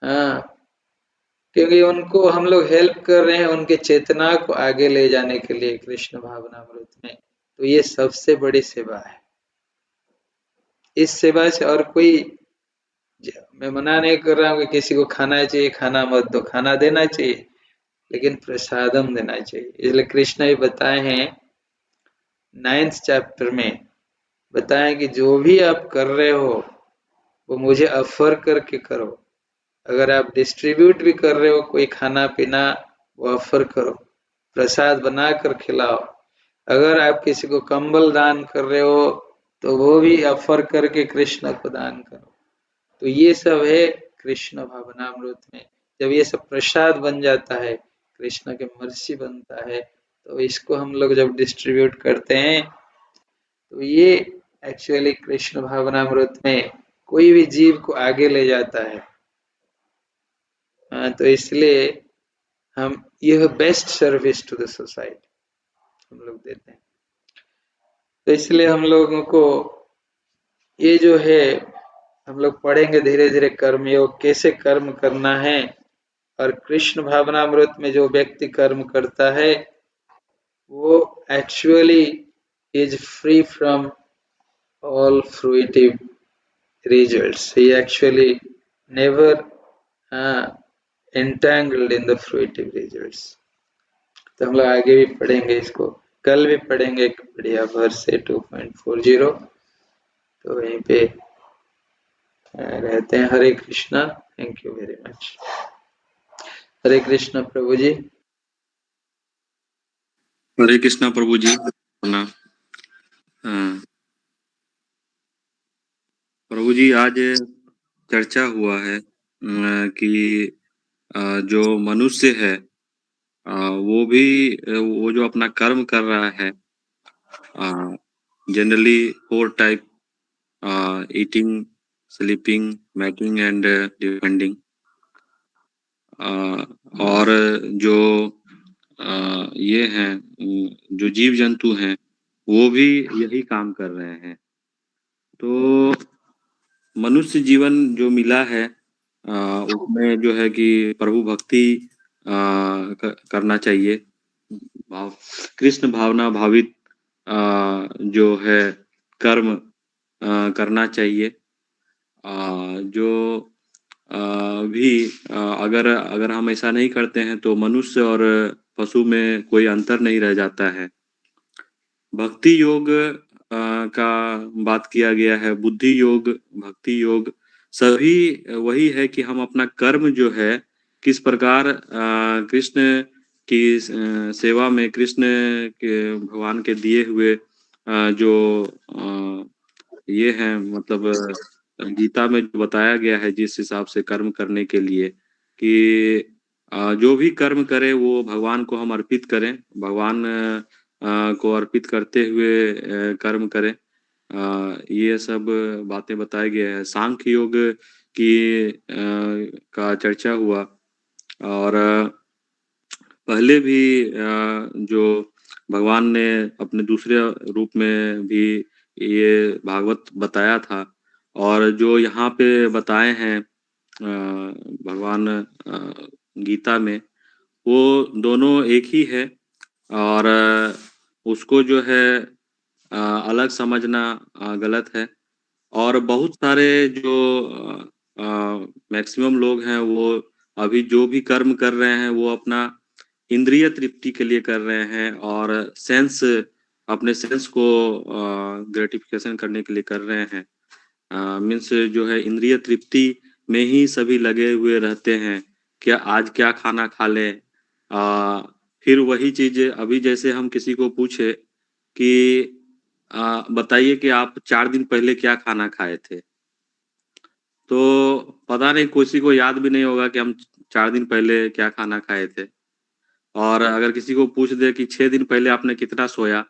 क्योंकि उनको हम लोग हेल्प कर रहे हैं उनके चेतना को आगे ले जाने के लिए कृष्ण भावनामृत में। तो ये सबसे बड़ी सेवा है। इस सेवा से और कोई, मैं मना नहीं कर रहा हूँ कि किसी को खाना चाहिए, खाना मत दो, खाना देना चाहिए, लेकिन प्रसादम देना चाहिए। इसलिए कृष्ण भी बताए हैं 9th चैप्टर में, बताएं कि जो भी आप कर रहे हो वो मुझे ऑफर करके करो। अगर आप डिस्ट्रीब्यूट भी कर रहे हो कोई खाना पीना, वो ऑफर करो, प्रसाद बना कर खिलाओ। अगर आप किसी को कंबल दान कर रहे हो तो वो भी ऑफर करके कृष्ण को दान करो। तो ये सब है कृष्ण भावनामृत में। जब ये सब प्रसाद बन जाता है, कृष्ण के मर्सी बनता है, तो इसको हम लोग जब डिस्ट्रीब्यूट करते हैं, तो ये एक्चुअली कृष्ण भावनामृत में कोई भी जीव को आगे ले जाता है। तो इसलिए हम यह best service to the society हम लोग देते हैं। तो इसलिए हम लोगों को ये जो है, हम लोग पढ़ेंगे धीरे धीरे कर्मयोग, कैसे कर्म करना है। और कृष्ण भावनामृत में जो व्यक्ति कर्म करता है, वो actually is free from all fruitive results. He actually never entangled in the fruitive results. तो हम लोग आगे भी पढ़ेंगे इसको, कल भी पढ़ेंगे एक बढ़िया वर्स है 2.40। तो वहीं पे रहते हैं। Hare Krishna, thank you very much. Hare Krishna प्रभु जी। हरे कृष्णा प्रभु जी। प्रणाम। प्रभु जी, आज चर्चा हुआ है कि जो मनुष्य है वो जो अपना कर्म कर रहा है, generally 4 type: eating, sleeping, mating and depending. और जो ये हैं, जो जीव जंतु हैं, वो भी यही काम कर रहे हैं। तो मनुष्य जीवन जो मिला है उसमें जो है कि प्रभु भक्ति करना चाहिए। कृष्ण भावना भावित जो है कर्म करना चाहिए। जो भी अगर हम ऐसा नहीं करते हैं तो मनुष्य और पशु में कोई अंतर नहीं रह जाता है। भक्ति योग का बात किया गया है, बुद्धि योग, भक्ति योग, सभी वही है कि हम अपना कर्म जो है किस प्रकार कृष्ण की सेवा में, कृष्ण के भगवान के दिए हुए जो ये है, मतलब गीता में जो बताया गया है जिस हिसाब से कर्म करने के लिए कि जो भी कर्म करे वो भगवान को हम अर्पित करें, भगवान को अर्पित करते हुए कर्म करें। ये सब बातें बताया गया है। सांख्य योग की का चर्चा हुआ। और पहले भी जो भगवान ने अपने दूसरे रूप में भी ये भागवत बताया था, और जो यहाँ पे बताए हैं भगवान गीता में, वो दोनों एक ही है। और उसको जो है अलग समझना गलत है। और बहुत सारे जो मैक्सिमम लोग हैं वो अभी जो भी कर्म कर रहे हैं वो अपना इंद्रिय तृप्ति के लिए कर रहे हैं और अपने सेंस को ग्रेटिफिकेशन करने के लिए कर रहे हैं। मीन्स जो है इंद्रिय तृप्ति में ही सभी लगे हुए रहते हैं। क्या आज क्या खाना खा लें, फिर वही चीज अभी जैसे हम किसी को पूछे कि बताइए कि आप 4 दिन पहले क्या खाना खाए थे, तो पता नहीं किसी को याद भी नहीं होगा कि हम 4 दिन पहले क्या खाना खाए थे। और अगर किसी को पूछ दे कि 6 दिन पहले आपने कितना सोया,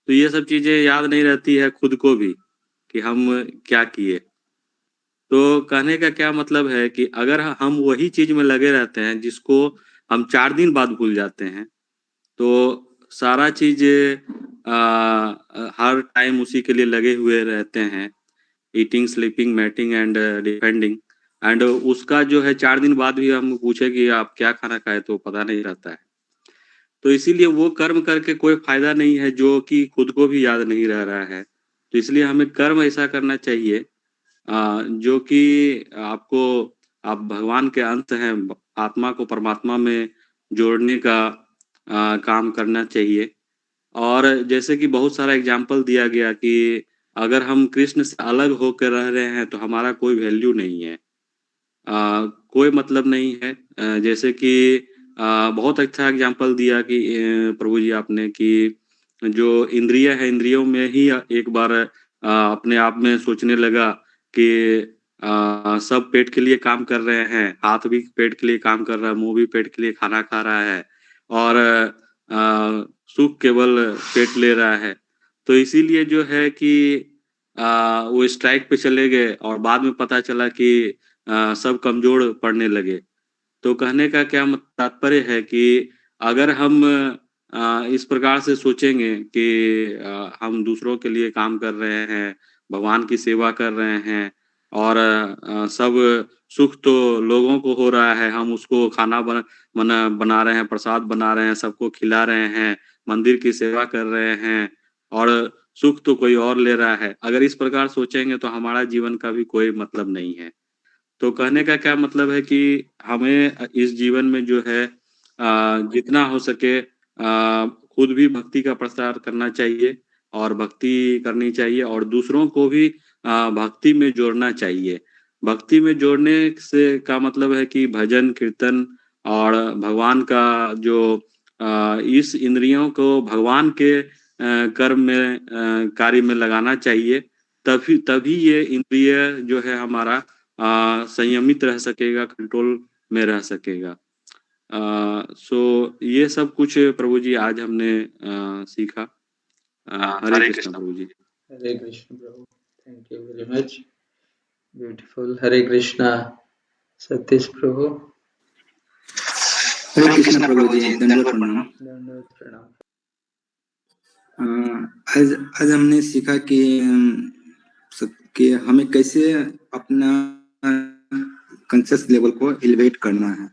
तो ये सब चीजें याद नहीं रहती है खुद को भी कि हम क्या किए। तो कहने का क्या मतलब है कि अगर हम वही चीज में लगे रहते हैं जिसको हम 4 दिन बाद भूल जाते हैं, तो सारा चीज हर टाइम उसी के लिए लगे हुए रहते हैं, eating, sleeping, mating and depending. And उसका जो है 4 दिन बाद भी हम पूछे कि आप क्या खाना खाए तो पता नहीं रहता है। तो इसीलिए वो कर्म करके कोई फायदा नहीं है जो कि खुद को भी याद नहीं रह रहा है। तो इसलिए हमें कर्म ऐसा करना चाहिए जो कि आप भगवान के अंश हैं, आत्मा को परमात्मा में जोड़ने का काम करना चाहिए। और जैसे कि बहुत सारा एग्जाम्पल दिया गया कि अगर हम कृष्ण से अलग होकर रह रहे हैं तो हमारा कोई वैल्यू नहीं है, कोई मतलब नहीं है। जैसे कि बहुत अच्छा एग्जाम्पल दिया कि प्रभु जी आपने कि जो इंद्रिय है, इंद्रियों में ही एक बार अपने आप में सोचने लगा कि सब पेट के लिए काम कर रहे हैं, हाथ भी पेट के लिए काम कर रहा है, मुंह भी पेट के लिए खाना खा रहा है, और सुख केवल पेट ले रहा है। तो इसीलिए जो है कि वो स्ट्राइक पे चले गए और बाद में पता चला कि सब कमजोर पड़ने लगे। तो कहने का क्या तात्पर्य है कि अगर हम इस प्रकार से सोचेंगे कि हम दूसरों के लिए काम कर रहे हैं, भगवान की सेवा कर रहे हैं, और सब सुख तो लोगों को हो रहा है, हम उसको खाना बना रहे हैं, प्रसाद बना रहे हैं, सबको खिला रहे हैं, मंदिर की सेवा कर रहे हैं, और सुख तो कोई और ले रहा है। अगर इस प्रकार सोचेंगे तो हमारा जीवन का भी कोई मतलब नहीं है। तो कहने का क्या मतलब है कि हमें इस जीवन में जो है जितना हो सके खुद भी भक्ति का प्रसार करना चाहिए और भक्ति करनी चाहिए, और दूसरों को भी भक्ति में जोड़ना चाहिए। भक्ति में जोड़ने से का मतलब है कि भजन, कीर्तन और भगवान का जो इस इंद्रियों को भगवान के कर्म में कार्य में लगाना चाहिए, तभी ये इंद्रिय जो है हमारा संयमित रह सकेगा, कंट्रोल में रह सकेगा। सो ये सब कुछ प्रभु जी आज हमने सीखा। हरे कृष्ण प्रभु जी। हरे कृष्ण प्रभु, thank you very much, beautiful. Hare Krishna Satish प्रभु। हरे कृष्ण प्रभु जी, दंडवत प्रणाम। दंडवत प्रणाम। आज हमने सीखा कि हमें कैसे अपना कॉन्शियस लेवल को एलिवेट करना है,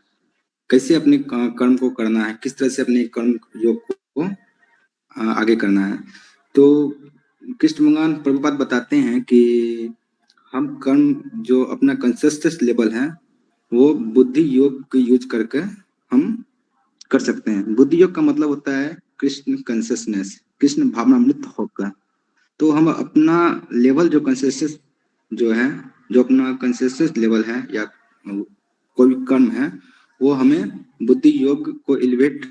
कैसे अपने कर्म को करना है, किस तरह से अपने कर्म योग को आगे करना है। तो कृष्ण भगवान प्रभुपाद बताते हैं कि हम कर्म जो अपना कॉन्शियस लेवल है वो बुद्धि योग को यूज करके हम कर सकते हैं। बुद्धि योग का मतलब होता है कृष्ण कॉन्शियसनेस, कृष्ण भावनामृत होकर। तो हम अपना लेवल जो कॉन्शियसनेस जो है, जो अपना कॉन्शियसनेस लेवल है या कोई भी कर्म है, वो हमें बुद्धि योग को एलिवेट,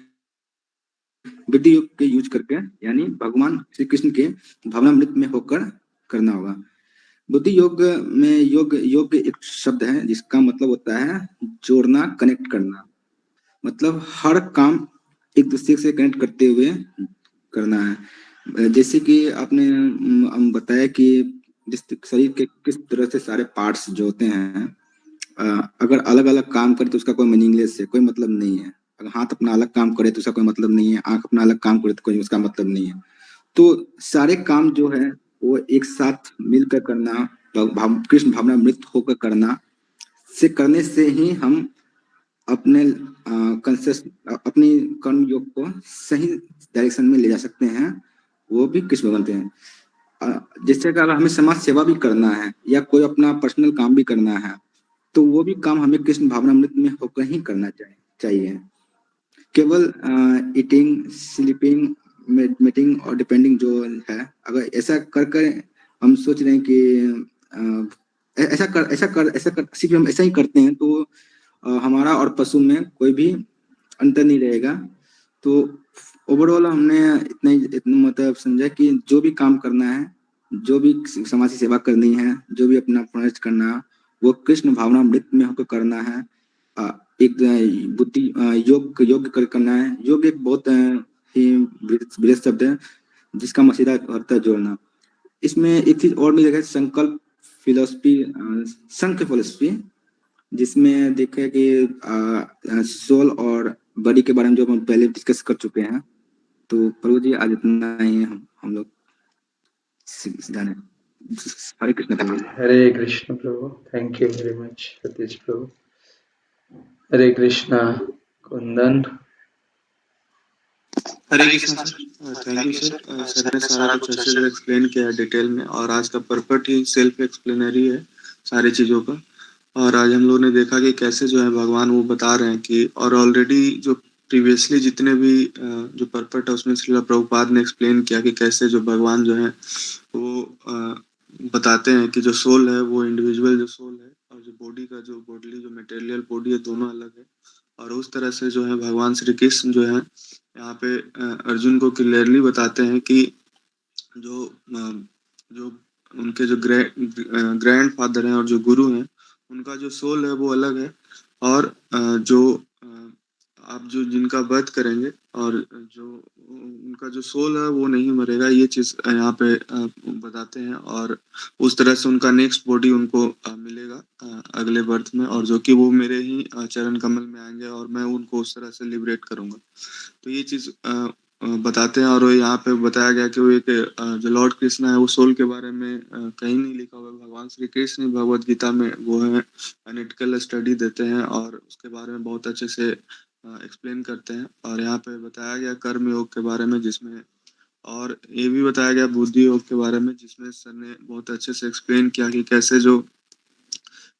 बुद्धि योग के यूज करके, यानी भगवान श्री कृष्ण के भावनामृत में होकर करना होगा। बुद्धि योग में योग एक शब्द है जिसका मतलब होता है जोड़ना, कनेक्ट करना। मतलब हर काम एक दूसरे से कनेक्ट करते हुए करना है। जैसे कि आपने बताया कि जिस शरीर के किस तरह से सारे पार्ट्स जो होते हैं, अगर अलग अलग काम करे तो उसका कोई मीनिंगलेस है, कोई मतलब नहीं है। अगर हाथ अपना अलग काम करे तो उसका कोई मतलब नहीं है, आंख अपना अलग काम करे तो कोई उसका मतलब नहीं है। तो सारे काम जो है वो एक साथ मिलकर करना, कृष्ण भावनामृत होकर करना, से करने से ही हम अपने अपनी कर्म योग को सही डायरेक्शन में ले जा सकते हैं, वो भी कृष्ण बनते हैं। जैसे कि अगर हमें समाज सेवा भी करना है या कोई अपना पर्सनल काम भी करना है, तो वो भी काम हमें कृष्ण भावनामृत में होकर ही करना चाहिए। केवल ईटिंग, स्लीपिंग, मीटिंग और डिपेंडिंग जो है, अगर ऐसा कर हम सोच रहे हैं कि सिर्फ हम ऐसा ही करते हैं तो हमारा और पशु में कोई भी अंतर नहीं रहेगा। तो ओवरऑल हमने इतना मतलब समझा कि जो भी काम करना है, जो भी समाज की सेवा करनी है, जो भी अपना प्रयास करना है, वो कृष्ण भावनामृत में होकर करना है। एक बुद्धि योग करना है। योग एक बहुत ही बृहत शब्द है जिसका मसीदा अर्थ है जोड़ना। इसमें एक चीज और भी देखा, संकल्प फिलोसफी, संख्य फिलोसफी, जिसमें देखे कि सोल और बॉडी के बारे में जो हम पहले डिस्कस कर चुके हैं। तो प्रभु जी आज इतना ही हम लोग जाने। हरे कृष्ण प्रभु। हरे कृष्ण प्रभु, thank you very much Satish प्रभु। Hare Krishna Kundan. Hare Krishna sir, thank you sir. Sir ने सारा कुछ अच्छे से एक्सप्लेन किया डिटेल में, और आज का पर्पट ही सेल्फ एक्सप्लेनरी है सारी चीज़ों का। और आज हम लोगों ने देखा कि कैसे जो है भगवान वो बता रहे हैं कि, और ऑलरेडी जो प्रीवियसली जितने भी जो पर्पट है उसमें श्रील प्रभुपाद ने एक्सप्लेन किया कि कैसे जो भगवान जो है वो बताते हैं कि जो सोल है वो इंडिविजुअल जो सोल है, और जो बॉडी का जो बॉडली जो मटेरियल बॉडी है दोनों अलग है। और उस तरह से जो है भगवान श्री कृष्ण जो है यहाँ पे अर्जुन को क्लियरली बताते हैं कि जो जो उनके जो ग्रैंड फादर हैं और जो गुरु हैं, उनका जो सोल है वो अलग है। और जो आप जो जिनका वध करेंगे और जो उनका जो सोल है वो नहीं मरेगा, ये चीज यहाँ पे बताते हैं। और उस तरह से उनका नेक्स्ट बॉडी उनको मिलेगा अगले बर्थ में, और जो कि वो मेरे ही चरण कमल में आएंगे और मैं उनको उस तरह से लिबरेट करूंगा। तो ये चीज बताते हैं। और यहाँ पे बताया गया कि वो एक जो लॉर्ड कृष्णा है वो सोल के बारे में कहीं नहीं लिखा हुआ है। भगवान श्री कृष्ण भगवद गीता में वो है एनालिटिकल स्टडी देते हैं और उसके बारे में बहुत अच्छे से एक्सप्लेन करते हैं। और यहाँ पे बताया गया कर्म योग के बारे में, जिसमें और ये भी बताया गया बुद्धि योग के बारे में, जिसमें सर ने बहुत अच्छे से एक्सप्लेन किया कि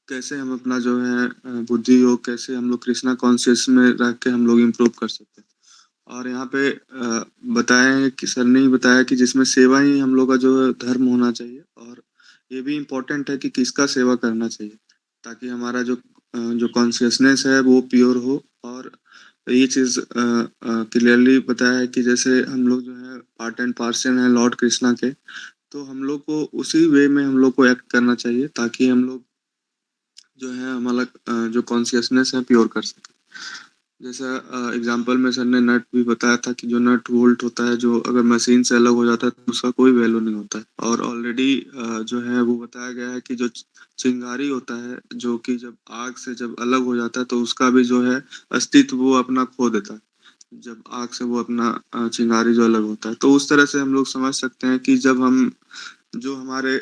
कैसे हम अपना जो है बुद्धि योग, कैसे हम लोग कृष्णा कॉन्शियस में रह के हम लोग इम्प्रूव कर सकते हैं। और यहाँ पे बताया कि सर ने ही बताया कि जिसमें सेवा ही हम लोग का जो धर्म होना चाहिए, और ये भी इम्पोर्टेंट है कि किसका सेवा करना चाहिए, ताकि हमारा जो कॉन्शियसनेस है वो प्योर हो और ये चीज क्लियरली बताया है कि जैसे हम लोग जो है पार्ट एंड पार्सल हैं लॉर्ड कृष्णा के, तो हम लोग को उसी वे में हम लोग को एक्ट करना चाहिए ताकि हम लोग जो है हमारा जो कॉन्शियसनेस है प्योर कर सके। जैसा एग्जांपल में सर ने नट भी बताया था कि जो नट बोल्ट होता है, जो अगर मशीन से अलग हो जाता है तो उसका कोई वैल्यू नहीं होता है। और ऑलरेडी जो है वो बताया गया है कि जो चिंगारी होता है, जो कि जब आग से जब अलग हो जाता है तो उसका भी जो है अस्तित्व वो अपना खो देता है, जब आग से वो अपना चिंगारी जो अलग होता है। तो उस तरह से हम लोग समझ सकते हैं कि जब हम जो हमारे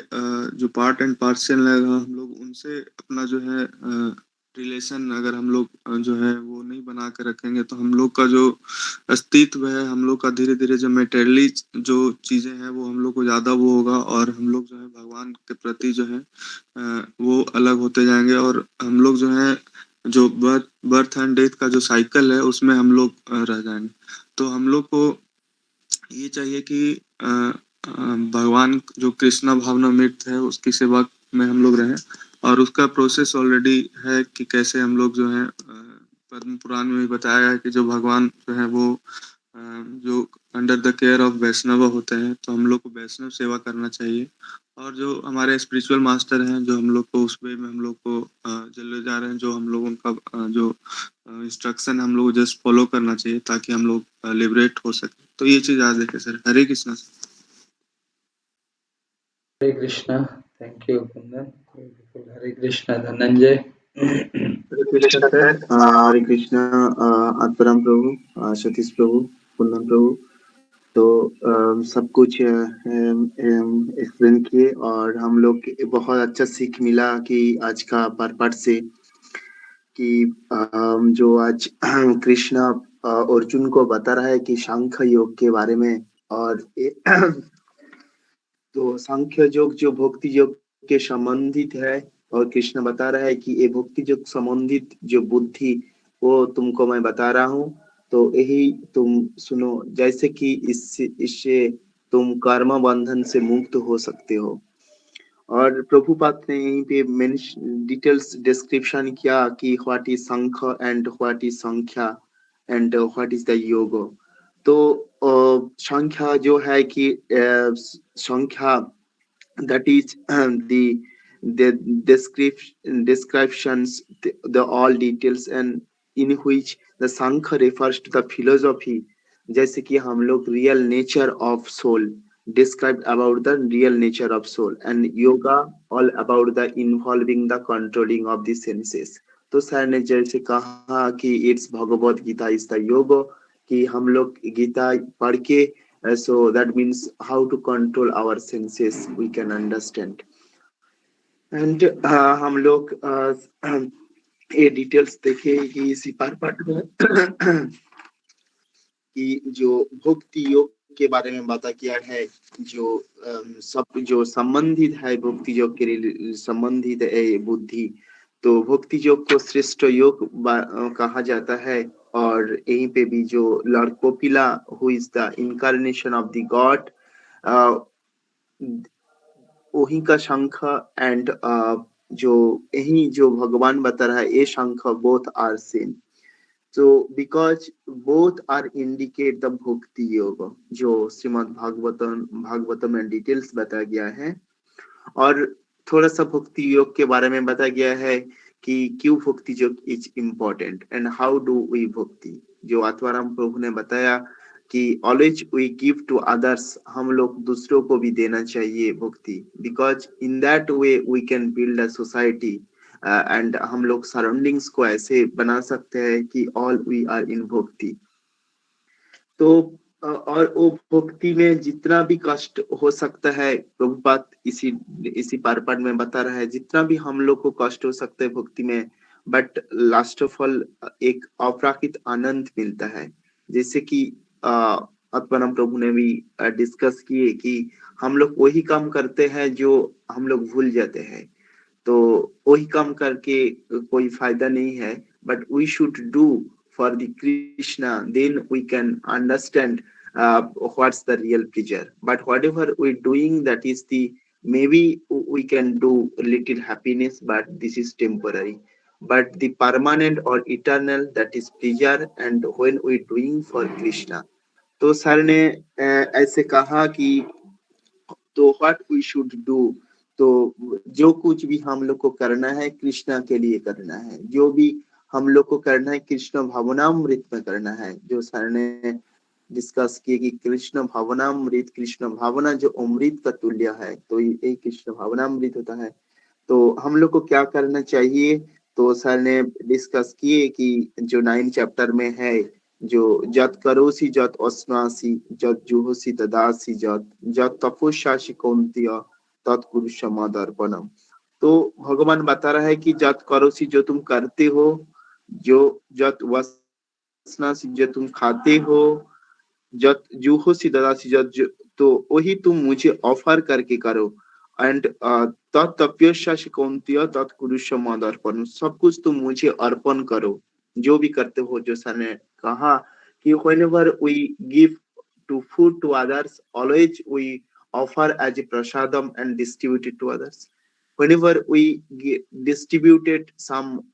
जो पार्ट एंड पार्सल है हम लोग उनसे अपना जो है रिलेशन अगर हम लोग जो है वो नहीं बना के रखेंगे तो हम लोग का जो अस्तित्व है, हम लोग का धीरे धीरे जो मेटेरियली जो चीजें हैं वो हम लोग को ज्यादा वो होगा, और हम लोग जो है भगवान के प्रति जो है वो अलग होते जाएंगे, और हम लोग जो है जो बर्थ एंड डेथ का जो साइकिल है उसमें हम लोग रह जाएंगे। तो हम लोग को ये चाहिए कि भगवान जो कृष्णा भावनामृत है उसकी सेवा में हम लोग रहें, और उसका प्रोसेस ऑलरेडी है कि कैसे हम लोग जो है पद्म पुराण में भी बताया है कि जो भगवान जो है वो जो अंडर द केयर ऑफ वैष्णव होते हैं, तो हम लोग को वैष्णव सेवा करना चाहिए। और जो हमारे स्पिरिचुअल मास्टर हैं जो हम लोग को उस वे में हम लोग को चले जा रहे हैं, जो हम लोग उनका जो इंस्ट्रक्शन हम लोग जस्ट फॉलो करना चाहिए ताकि हम लोग लिबरेट हो सके। तो ये चीज आज देखे sir. Hare Krishna sir. Hare Krishna, thank you Kundan. Hare Krishna Dhananjay. Hare Krishna sir, Hare Krishna Atmaram प्रभु, सतीश प्रभु, कुंदन प्रभु। तो सब कुछ एक्सप्लेन किए और हम लोग बहुत अच्छा सीख मिला कि आज का पाठ से कि जो आज कृष्णा अर्जुन को बता रहा है कि सांख्य योग के बारे में, और तो सांख्य योग जो भक्ति योग के संबंधित है, और कृष्ण बता रहा है कि ये भक्ति योग संबंधित जो बुद्धि वो तुमको मैं बता रहा हूँ, तो यही तुम सुनो, जैसे कि इससे तुम कर्म बंधन से मुक्त हो सकते हो। और प्रभुपाद ने यहीं पे डिटेल्स डिस्क्रिप्शन किया कि व्हाट इज संख एंड व्हाट इज संख्या एंड व्हाट इज द योग। तो संख्या जो है कि संख्या that is the descriptions, the all details, and in which the Sankhya refers to the philosophy, जैसे कि हम लोग real nature of soul described about the real nature of soul, and yoga all about the involving the controlling of the senses। तो sir ने जैसे कहा कि it's Bhagavad Gita is the yoga, कि हम लोग गीता पढ़ के so that means how to control our senses we can understand। and हम लोग ये डिटेल्स देखे कि इसी पार्ट में कि जो भक्ति योग के बारे में बात किया है, जो सब जो संबंधित है भक्ति योग के संबंधित है बुद्धि, तो भक्ति योग को श्रेष्ठ योग कहा जाता है। और यहीं पे भी जो Lord Kopila who is the incarnation of the God, वही का शंख एंड जो यही जो भगवान बता रहा है ये शंख both are same. So because both are indicate the bhakti yoga, जो श्रीमद् भागवतम में डिटेल्स बताया गया है। और थोड़ा सा भक्ति योग के बारे में बताया गया है कि क्यों bhakti yoga is important and how do we bhakti, जो आत्माराम प्रभु ने बताया कि always we give to others, हम लोग दूसरों को भी देना चाहिए bhakti, because in that way we can build a society and हम लोग सराउंडिंग्स को ऐसे बना सकते हैं कि ऑल वी आर इन भक्ति। तो और वो भक्ति में जितना भी कष्ट हो सकता है, प्रभुपाद इसी पार्ट में बता रहा है, जितना भी हम लोग को कष्ट हो सकता है भक्ति में, बट लास्ट ऑफ ऑल एक अपराकृत आनंद मिलता है। जैसे कि आत्माराम प्रभु ने भी डिस्कस किए कि हम लोग वही काम करते हैं जो हम लोग भूल जाते हैं, तो वही काम करके कोई फायदा नहीं है, but we should do for the Krishna, then we can understand what's the real pleasure. But whatever we doing that is the maybe we can do a little happiness, but this is temporary। but the permanent or eternal, that is pleasure, and when we doing for Krishna. तो sir ने ऐसे कहा कि तो what we should do, तो जो कुछ भी हम लोग को करना है कृष्णा के लिए करना है, जो भी हम लोग को करना है कृष्ण भावनामृत में करना है। जो सर ने डिस्कस किए कि कृष्ण भावनामृत, कृष्ण भावना जो अमृत का तुल्य है, तो ये कृष्ण भावनामृत होता है। तो हम लोग को क्या करना चाहिए, तो सर ने डिस्कस किए कि जो 9 चैप्टर में है, जो जत करोसी जत अस्नासी जत जुहोसी तदासी जत तपोशासी कौंत्य तत्पुरुष मदर्पणम। तो भगवान बता रहा है कि जत करोसी जो तुम करते हो, जो जत वसनासी जो तुम खाते हो, जत जुहोसी तदासी तो वही तुम मुझे ऑफर करके करो। एंड तत्तप्यशासी कौंत्य तत्पुरुष मदर्पणम, सब कुछ तुम मुझे अर्पण करो, जो भी करते हो। जो सर ने कहा कि whenever we give to food to others, always we offer as a prasadam and distribute it to others. Whenever we distributed some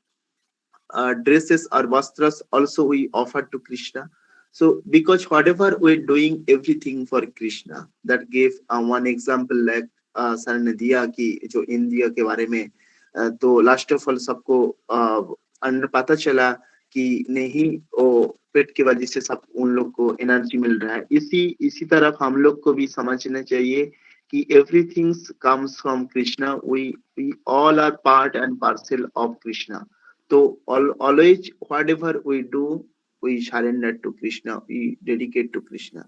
dresses or vastras, also we offer to Krishna. So because whatever we're doing everything for Krishna, that gave one example like sir ने दिया कि जो India के बारे में, तो last of all सबको अंदर पता चला कि नहीं वो पेट की वजह से सब उन लोग को एनर्जी मिल रहा है। इसी तरफ हम लोग को भी समझना चाहिए कि everything comes from Krishna, we all are part and parcel of Krishna. तो always whatever we do, we surrender to Krishna, we dedicate to Krishna.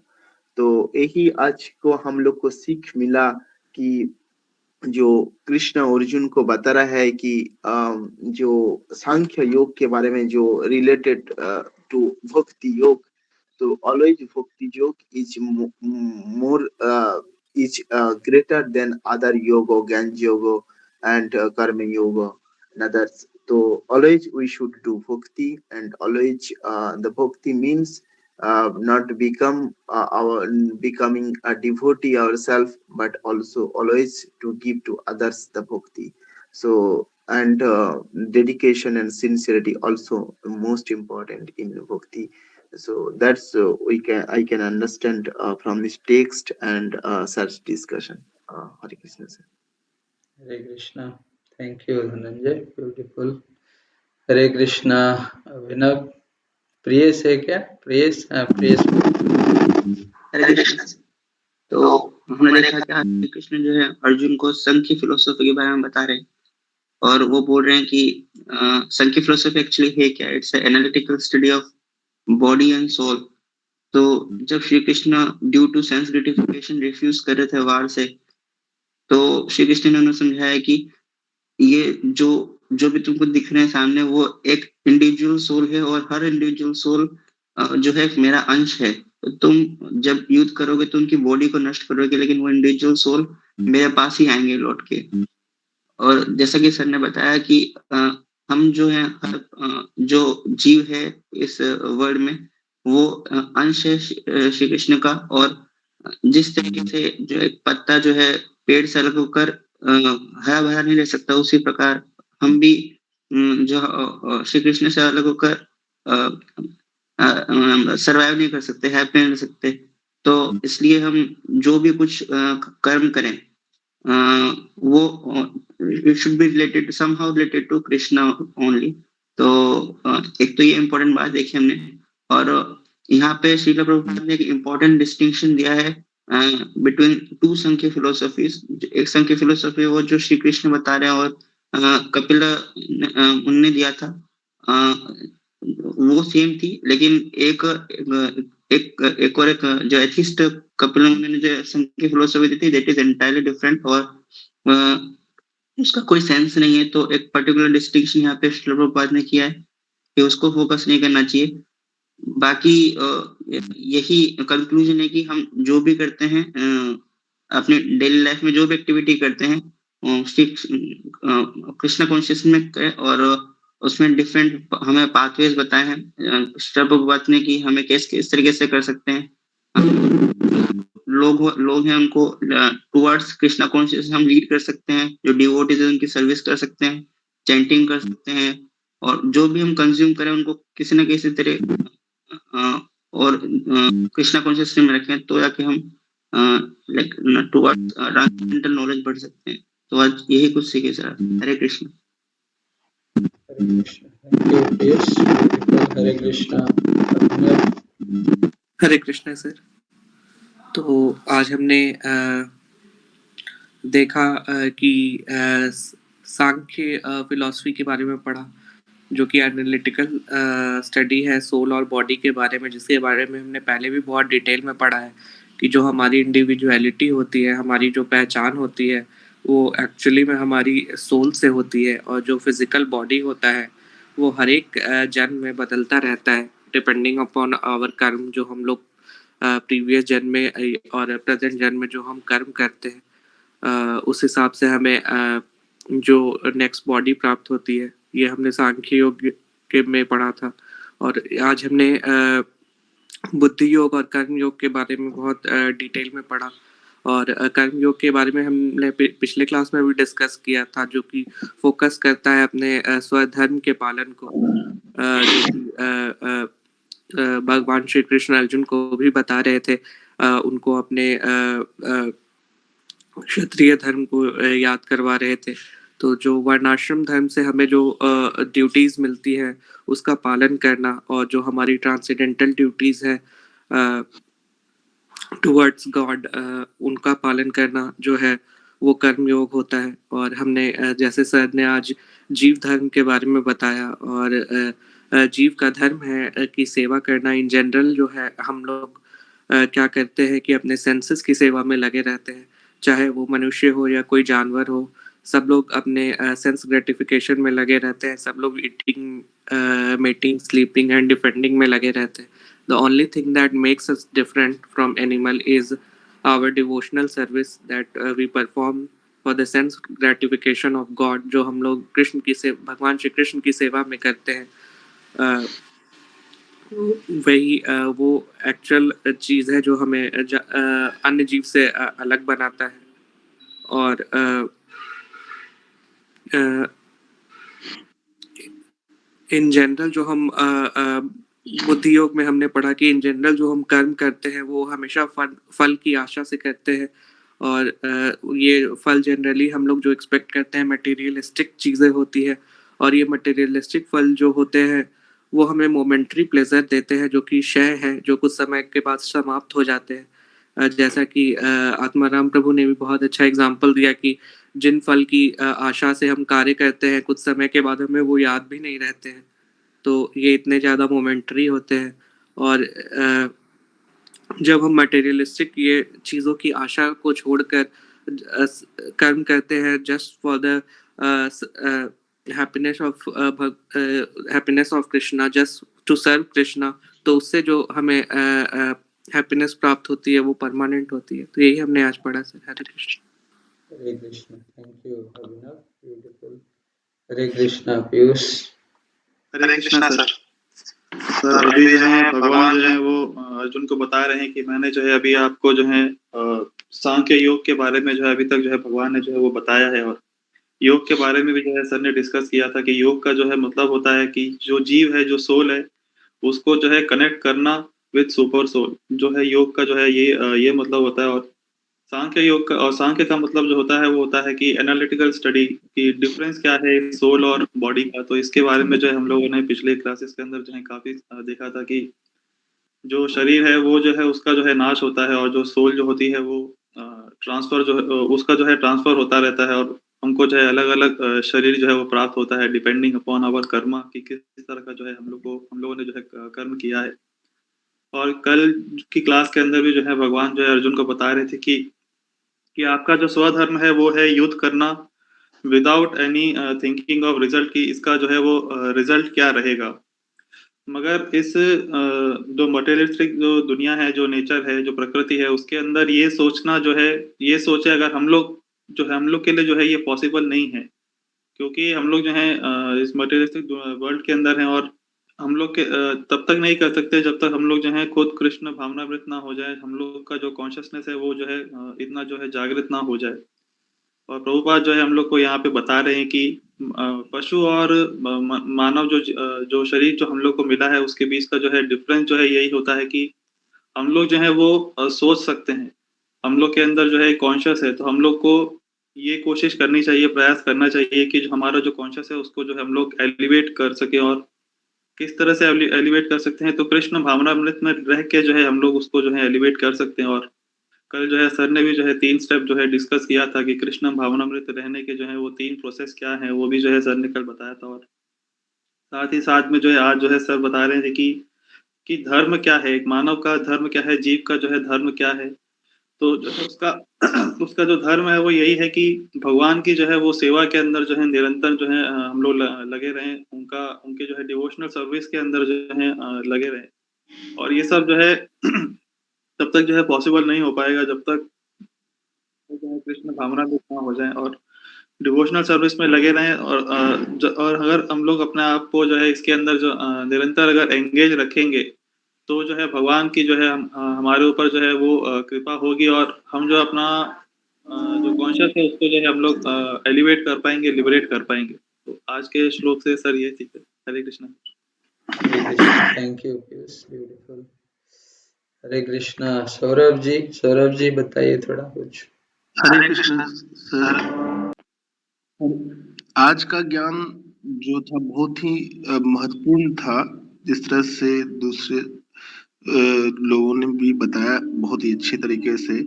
तो यही आज को हम लोग को सीख मिला कि जो कृष्ण अर्जुन को बता रहा है कि जो सांख्य योग के बारे में जो रिलेटेड टू भक्ति योग, तो ऑलवेज भक्ति yoga is more is greater than other योग, ज्ञान योग एंड कर्म योग and others. So always we should do bhakti, and always the bhakti means not becoming a devotee ourselves, but also always to give to others the bhakti. So and dedication and sincerity also most important in bhakti. So that's I can understand from this text and such discussion. Hare Krishna sir. Hare Krishna. Thank you, Dhananjay. Beautiful. हरे कृष्णा। अभिनव, प्रियेश है क्या? प्रियेश, प्रियेश। हरे कृष्णा। तो हमने देखा कि श्री कृष्ण जो है अर्जुन को संख्य philosophy के बारे में बता रहे हैं, और वो बोल रहे हैं कि संख्य फिलोसफी एक्चुअली है क्या? It's analytical study of body and soul. तो जब Shri Krishna due to sense gratification refuse कर रहे थे वार से, तो श्री कृष्ण ने उन्हें समझाया कि ये जो भी तुमको दिख रहे हैं सामने, वो एक इंडिविजुअल सोल है, और हर इंडिविजुअल सोल जो है मेरा अंश है। तो तुम जब युद्ध करोगे तो उनकी बॉडी को नष्ट करोगे, लेकिन वो इंडिविजुअल सोल मेरे पास ही आएंगे लौट के। और जैसा कि सर ने बताया कि हम जो है जो जीव है इस वर्ल्ड में, वो अंश है श्री कृष्ण का। और जिस तरीके से जो एक पत्ता जो है पेड़ से अलग होकर हरा भरा नहीं रह सकता, उसी प्रकार हम भी जो श्री कृष्ण से अलग होकर सरवाइव नहीं कर सकते, हैप्पी नहीं रह सकते। तो इसलिए हम जो भी कुछ कर्म करें वो it should be related somehow related to Krishna only. तो एक तो ये इम्पोर्टेंट बात देखी हमने। और यहाँ पे श्रील प्रभुपाद ने एक इम्पोर्टेंट डिस्टिंक्शन दिया है बिटवीन टू संख्य फिलोसफीज। एक संख्य फिलोसफी वो जो श्री कृष्ण बता रहे हैं, और कपिल उनने दिया था, वो सेम थी। लेकिन एक और एक जो एथिस्ट कपिल उन्होंने जो संख्य फिलोसफी दी थी, दैट इज एंटायरली डिफरेंट, और उसका कोई सेंस नहीं है। तो एक पर्टिकुलर डिस्टिंक्शन यहाँ पे श्रील प्रभुपाद ने किया है कि उसको फोकस नहीं करना चाहिए। बाकी यही कंक्लूजन है कि हम जो भी करते हैं अपने डेली लाइफ में, जो भी एक्टिविटी करते हैं, कृष्ण कॉन्शियस में करें। और उसमें डिफरेंट हमें पाथवेज बताए हैं श्रील प्रभुपाद ने कि हमें किस तरीके से कर सकते हैं। लोग हैं, उनको टुवर्ड्स कृष्णा कॉन्शियस हम लीड कर सकते हैं। जो डिवोटीज है उनकी सर्विस कर सकते हैं, चैंटिंग कर सकते हैं, और जो भी हम कंज्यूम करें उनको किसी न किसी तरह और कृष्णा कॉन्शियसनेस में रखें, तो जाके हम लाइक टुवर्ड्स ट्रांसेंडेंटल नॉलेज बढ़ सकते हैं। तो आज यही कुछ सीखे sir. Hare Krishna. Hare Krishna, thank you Piyush. Hare Krishna, Abhinav. Hare Krishna sir. तो आज हमने देखा कि सांख्य फिलॉसफी के बारे में पढ़ा, जो कि एनालिटिकल स्टडी है सोल और बॉडी के बारे में, जिसके बारे में हमने पहले भी बहुत डिटेल में पढ़ा है कि जो हमारी इंडिविजुअलिटी होती है, हमारी जो पहचान होती है, वो एक्चुअली में हमारी सोल से होती है, और जो फिजिकल बॉडी होता है वो हर एक जन्म में बदलता रहता है डिपेंडिंग अपॉन आवर कर्म, जो हम लोग प्रीवियस जन्म में और प्रेजेंट जन्म में जो हम कर्म करते हैं, उस हिसाब से हमें जो नेक्स्ट बॉडी प्राप्त होती है। ये हमने सांख्य योग के में पढ़ा था। और आज हमने बुद्धि योग और कर्म योग के बारे में बहुत डिटेल में पढ़ा। और कर्म योग के बारे में हमने पिछले क्लास में भी डिस्कस किया था, जो कि फोकस करता है अपने स्वधर्म के पालन को, जो कि भगवान श्री कृष्ण अर्जुन को भी बता रहे थे। उनको अपने क्षत्रिय धर्म को याद करवा रहे थे। तो जो वर्णाश्रम धर्म से हमें जो ड्यूटीज मिलती है उसका पालन करना, और जो हमारी ट्रांसेंडेंटल ड्यूटीज है टुवर्ड्स गॉड, उनका पालन करना जो है वो कर्म योग होता है। और हमने जैसे सर ने आज जीव धर्म के बारे में बताया, और जीव का धर्म है कि सेवा करना। इन जनरल जो है हम लोग क्या करते हैं कि अपने सेंसेस की सेवा में लगे रहते हैं, चाहे वो मनुष्य हो या कोई जानवर हो। सब लोग अपने सेंस ग्रेटिफिकेशन में लगे रहते हैं, सब लोग eating, mating, sleeping and defending में लगे रहते हैं। The only thing that makes us different from animal is our devotional service that we perform for the sense gratification of God, जो हम लोग कृष्ण की भगवान श्री कृष्ण की सेवा में करते हैं। वही वो एक्चुअल चीज़ है जो हमें अन्य जीव से अलग बनाता है। और इन जनरल जो हम बुद्धि योग में हमने पढ़ा कि इन जनरल जो हम कर्म करते हैं वो हमेशा फल की आशा से करते हैं। और ये फल जनरली हम लोग जो एक्सपेक्ट करते हैं मटेरियलिस्टिक चीज़ें होती है, और ये मटेरियलिस्टिक फल जो होते हैं वो हमें मोमेंट्री प्लेजर देते हैं, जो कि क्षय है, जो कुछ समय के बाद समाप्त हो जाते हैं। जैसा कि आत्माराम प्रभु ने भी बहुत अच्छा एग्जाम्पल दिया कि जिन फल की आशा से हम कार्य करते हैं, कुछ समय के बाद हमें वो याद भी नहीं रहते हैं। तो ये इतने ज़्यादा मोमेंट्री होते हैं। और जब हम मटेरियलिस्टिक ये चीज़ों की आशा को छोड़कर कर्म करते हैं just for the happiness of Krishna, just to serve Krishna, तो उससे जो हमें हैप्पीनेस प्राप्त होती है वो परमानेंट होती है। तो यही हमने आज पढ़ा sir. Hare Krishna. Hare Krishna, thank you Abhinav, beautiful. Hare Krishna Piyush. Hare Krishna sir. Sir अभी जो है भगवान जो है वो अर्जुन को बता रहे हैं कि मैंने जो है अभी आपको जो है सांख्य योग के बारे में जो है अभी तक जो है भगवान ने जो है वो बताया है। और योग के बारे में भी जो है सर ने डिस्कस किया था कि योग का जो है मतलब होता है कि जो जीव है, जो सोल है, उसको जो है कनेक्ट करना विद सुपर सोल, जो है योग का जो है ये मतलब होता है। और सांख्य योग का और सांख्य का मतलब जो होता है वो होता है कि एनालिटिकल स्टडी की डिफरेंस क्या है सोल और बॉडी का। तो इसके बारे में जो है हम लोगों ने पिछले क्लासेस के अंदर जो है काफी देखा था कि जो शरीर है वो जो है उसका जो है नाश होता है, और जो सोल जो होती है वो ट्रांसफर जो है उसका जो है ट्रांसफर होता रहता है। और हमको जो है अलग अलग शरीर जो है वो प्राप्त होता है डिपेंडिंग अपॉन आवर कर्मा कि किस तरह का जो है हम लोगों ने जो है कर्म किया है। और कल की क्लास के अंदर भी जो है भगवान जो है अर्जुन को बता रहे थे कि आपका जो स्वधर्म है वो है युद्ध करना without any thinking of result, की इसका जो है वो रिजल्ट क्या रहेगा। मगर इस जो मटेरियलिस्टिक जो दुनिया है, जो नेचर है, जो प्रकृति है, उसके अंदर ये सोचना जो है, ये सोचे अगर हम लोग जो है हम लोग के लिए जो है ये पॉसिबल नहीं है, क्योंकि हम लोग जो है इस मटेरियलिस्टिक वर्ल्ड के अंदर हैं। और हम लोग के तब तक नहीं कर सकते जब तक हम लोग जो है खुद कृष्ण भावनामृत ना हो जाए, हम लोग का जो कॉन्शियसनेस है वो जो है इतना जो है जागृत ना हो जाए। और प्रभुपाद जो है हम लोग को यहाँ पे बता रहे हैं कि पशु और मानव जो शरीर जो हम लोग को मिला है उसके बीच का जो है डिफरेंस जो है यही होता है कि हम लोग जो है वो सोच सकते हैं, हम लोग के अंदर जो है कॉन्शियस है, तो हम लोग को ये कोशिश करनी चाहिए, प्रयास करना चाहिए कि जो हमारा जो कॉन्शियस है उसको जो है हम लोग एलिवेट कर सकें। और किस तरह से एलिवेट कर सकते हैं, तो कृष्ण भावनामृत में रह के जो है हम लोग उसको जो है एलिवेट कर सकते हैं। और कल जो है सर ने भी जो है 3 स्टेप जो है डिस्कस किया था कि कृष्ण भावनामृत रहने के जो है वो 3 प्रोसेस क्या हैं, वो भी जो है सर ने कल बताया था। और साथ ही साथ में जो है आज जो है सर बता रहे थे कि धर्म क्या है, एक मानव का धर्म क्या है, जीव का जो है धर्म क्या है। तो जो है उसका उसका जो धर्म है वो यही है कि भगवान की जो है वो सेवा के अंदर जो है निरंतर जो है हम लोग लगे रहें, उनके जो है डिवोशनल सर्विस के अंदर जो है लगे रहें। और ये सब जो है तब तक जो है पॉसिबल नहीं हो पाएगा जब तक जो है कृष्ण भावना भी ना हो जाए और डिवोशनल सर्विस में लगे रहें। और अगर हम लोग अपने आप को जो है इसके अंदर जो निरंतर अगर एंगेज रखेंगे, तो जो है भगवान की जो है हमारे ऊपर जो है वो कृपा होगी और हम जो अपना जो कॉन्शियस है उसको जो है हम लोग एलिवेट कर पाएंगे, लिबरेट कर पाएंगे। तो आज के श्लोक से सर ये ठीक है। हरे कृष्णा। हरे Krishna, thank you, beautiful. Hare Krishna. Saurabh जी बताइए थोड़ा कुछ। हरे कृष्ण सर, आज का ज्ञान जो था बहुत ही महत्वपूर्ण था। जिस तरह से दूसरे लोगों ने भी बताया बहुत ही अच्छे तरीके से,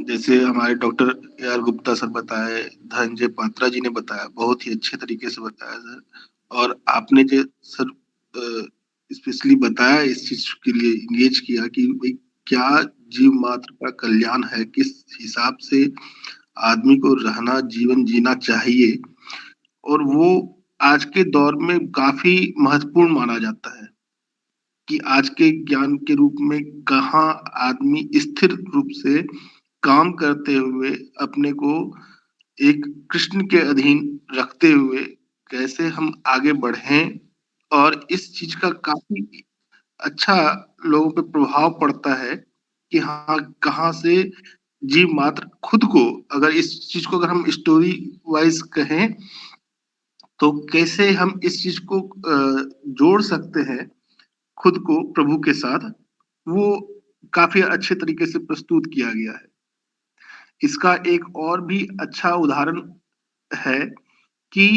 जैसे हमारे डॉक्टर AR गुप्ता सर बताए, धनंजय पात्रा जी ने बताया, बहुत ही अच्छे तरीके से बताया सर। और आपने जो सर स्पेशली बताया इस चीज के लिए इंगेज किया कि भाई क्या जीव मात्र का कल्याण है, किस हिसाब से आदमी को रहना, जीवन जीना चाहिए, और वो आज के दौर में काफी महत्वपूर्ण माना जाता है कि आज के ज्ञान के रूप में कहाँ आदमी स्थिर रूप से काम करते हुए अपने को एक कृष्ण के अधीन रखते हुए कैसे हम आगे बढ़ें। और इस चीज का काफी अच्छा लोगों पे प्रभाव पड़ता है कि हाँ कहाँ से जीव मात्र खुद को, अगर इस चीज को अगर हम स्टोरी वाइज कहें तो कैसे हम इस चीज को जोड़ सकते हैं खुद को प्रभु के साथ, वो काफी अच्छे तरीके से प्रस्तुत किया गया है। इसका एक और भी अच्छा उदाहरण है कि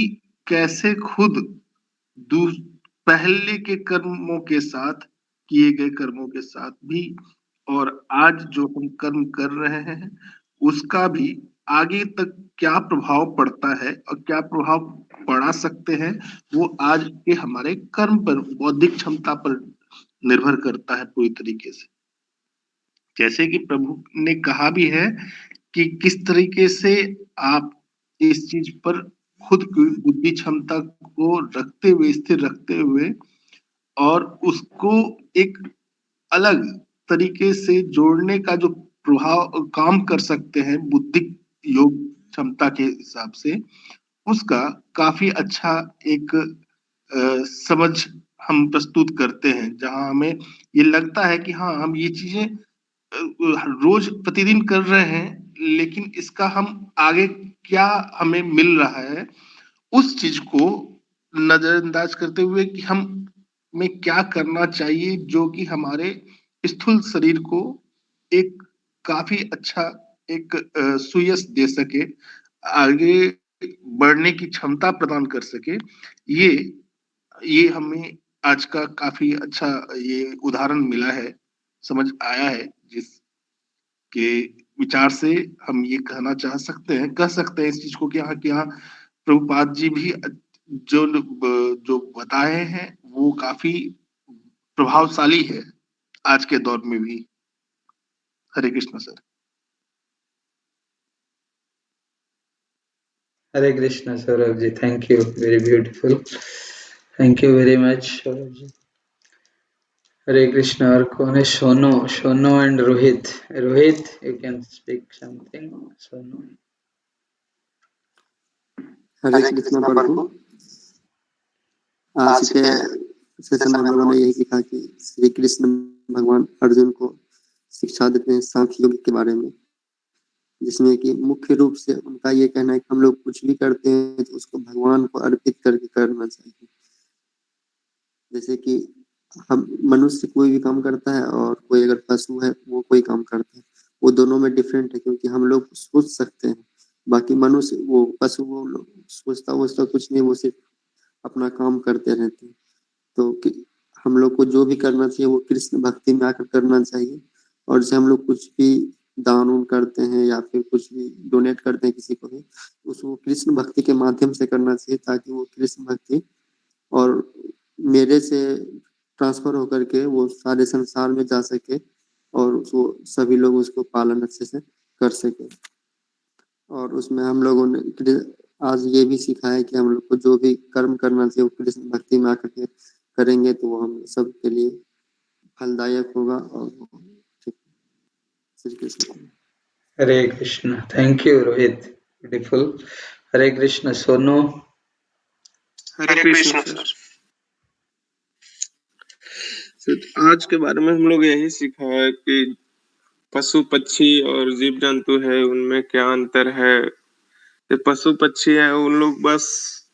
कैसे खुद पहले के कर्मों के साथ, किए गए कर्मों के साथ भी, और आज जो हम कर्म कर रहे हैं उसका भी आगे तक क्या प्रभाव पड़ता है और क्या प्रभाव पड़ा सकते हैं, वो आज के हमारे कर्म पर, बौद्धिक क्षमता पर निर्भर करता है पूरी तरीके से। जैसे कि प्रभु ने कहा भी है कि किस तरीके से आप इस चीज पर खुद की बुद्धि क्षमता को रखते हुए, स्थिर रखते हुए, और उसको एक अलग तरीके से जोड़ने का जो प्रभाव काम कर सकते हैं बुद्धिक योग क्षमता के हिसाब से, उसका काफी अच्छा एक समझ हम प्रस्तुत करते हैं, जहां हमें ये लगता है कि हाँ हम ये चीजें रोज प्रतिदिन कर रहे हैं, लेकिन इसका हम आगे क्या हमें मिल रहा है उस चीज को नजरअंदाज करते हुए कि हम में क्या करना चाहिए जो कि हमारे स्थूल शरीर को एक काफी अच्छा एक सुयश दे सके, आगे बढ़ने की क्षमता प्रदान कर सके। ये हमें आज का काफी अच्छा ये उदाहरण मिला है, समझ आया है, जिसके विचार से हम ये कह सकते हैं इस चीज को कि हाँ प्रभुपाद जी भी जो जो बताए हैं वो काफी प्रभावशाली है आज के दौर में भी। Hare Krishna sir. Hare Krishna Saurabh ji, thank you, very beautiful, thank you very much Saurabh ji. Hare Krishna. और कौन है? Sonu and Rohit you can speak something. Sonu. Hare Krishna प्रभु। आज के सेशन में हम लोगों ने यही सीखा कि श्री कृष्ण भगवान अर्जुन को शिक्षा देते हैं सांख्य योग के बारे में। जिसमें कि मुख्य रूप से उनका ये कहना है कि हम लोग कुछ भी करते हैं तो उसको भगवान को अर्पित करके करना चाहिए। जैसे कि हम मनुष्य कोई भी काम करता है और कोई अगर पशु है वो कोई काम करता है, वो दोनों में डिफरेंट है, क्योंकि हम लोग सोच सकते हैं, बाकी मनुष्य वो पशु वो सोचता वोचता कुछ नहीं, वो सिर्फ अपना काम करते रहते हैं। तो हम लोग को जो भी करना चाहिए वो कृष्ण भक्ति में आकर करना चाहिए। और जैसे हम लोग कुछ भी दान उन करते हैं या फिर कुछ भी डोनेट करते हैं किसी को भी, उसको कृष्ण भक्ति के माध्यम से करना चाहिए, ताकि वो कृष्ण भक्ति और मेरे से ट्रांसफर होकर के वो सारे संसार में जा सके और वो सभी लोग उसको पालन अच्छे से कर सके। और उसमें हम लोगों ने आज ये भी सीखा है कि हम लोग को जो भी कर्म करना चाहिए वो कृष्ण भक्ति में आकर के करेंगे तो वो हम सब के लिए फलदायक होगा। और ठीक, Shri Krishna. Hare Krishna. Thank you Rohit, beautiful. Hare Krishna Sonu. Hare Krishna sir. आज के बारे में हम लोग यही सीखा है कि पशु पक्षी और जीव जंतु है उनमें क्या अंतर है। जो पशु पक्षी है उन लोग बस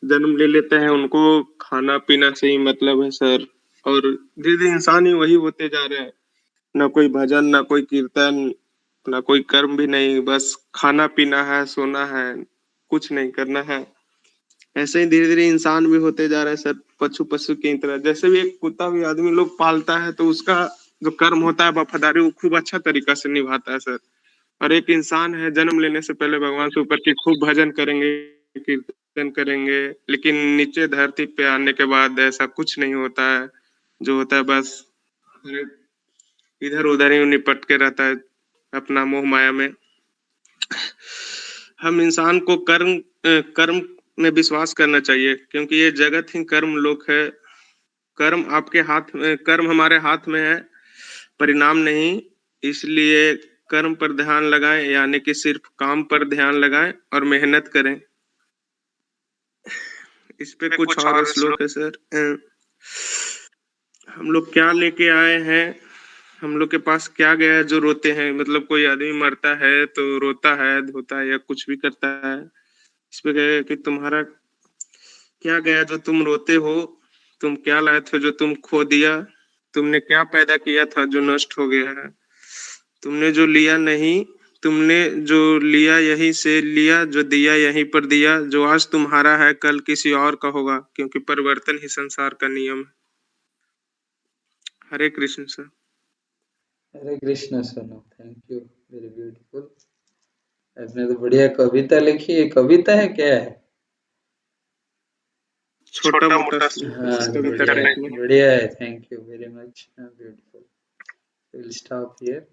जन्म ले लेते हैं, उनको खाना पीना से ही मतलब है सर, और धीरे धीरे इंसान ही वही होते जा रहे हैं। ना कोई भजन, ना कोई कीर्तन, ना कोई कर्म भी नहीं, बस खाना पीना है, सोना है, कुछ नहीं करना है। ऐसे ही धीरे धीरे इंसान भी होते जा रहे हैं सर, पशु पशु की तरह। जैसे भी एक कुत्ता भी आदमी लोग पालता है तो उसका जो कर्म होता है वफादारी वो खूब अच्छा तरीका से निभाता है सर। और एक इंसान है जन्म लेने से पहले भगवान के ऊपर की खूब भजन करेंगे, कीर्तन करेंगे, लेकिन नीचे धरती पे आने के बाद ऐसा कुछ नहीं होता है। जो होता है बस इधर उधर ही निपट के रहता है अपना मोह माया में। हम इंसान को कर्म में विश्वास करना चाहिए, क्योंकि ये जगत ही कर्म लोक है। कर्म आपके हाथ में, कर्म हमारे हाथ में है, परिणाम नहीं। इसलिए कर्म पर ध्यान लगाएं, यानी कि सिर्फ काम पर ध्यान लगाएं और मेहनत करें। इस पे कुछ और श्लोक है सर। हम लोग क्या लेके आए हैं, हम लोग के पास क्या गया है जो रोते हैं। मतलब कोई आदमी मरता है तो रोता है, धोता है या कुछ भी करता है। इस पे गया कि तुम्हारा क्या गया जो तुम रोते हो, तुम क्या लाए थे जो तुम खो दिया, तुमने क्या पैदा किया था जो नष्ट हो गया है, तुमने जो लिया नहीं, तुमने जो लिया यहीं से लिया, जो दिया यहीं पर दिया, जो आज तुम्हारा है कल किसी और का होगा, क्योंकि परिवर्तन ही संसार का नियम है। Hare Krishna sir. Hare Krishna Sonu, thank you, very beautiful. आपने तो बढ़िया कविता लिखी है। कविता है क्या है? छोटा मोटा हाँ, कविता बढ़िया टाइप में। बढ़िया है। Thank you very much, beautiful. Will stop here.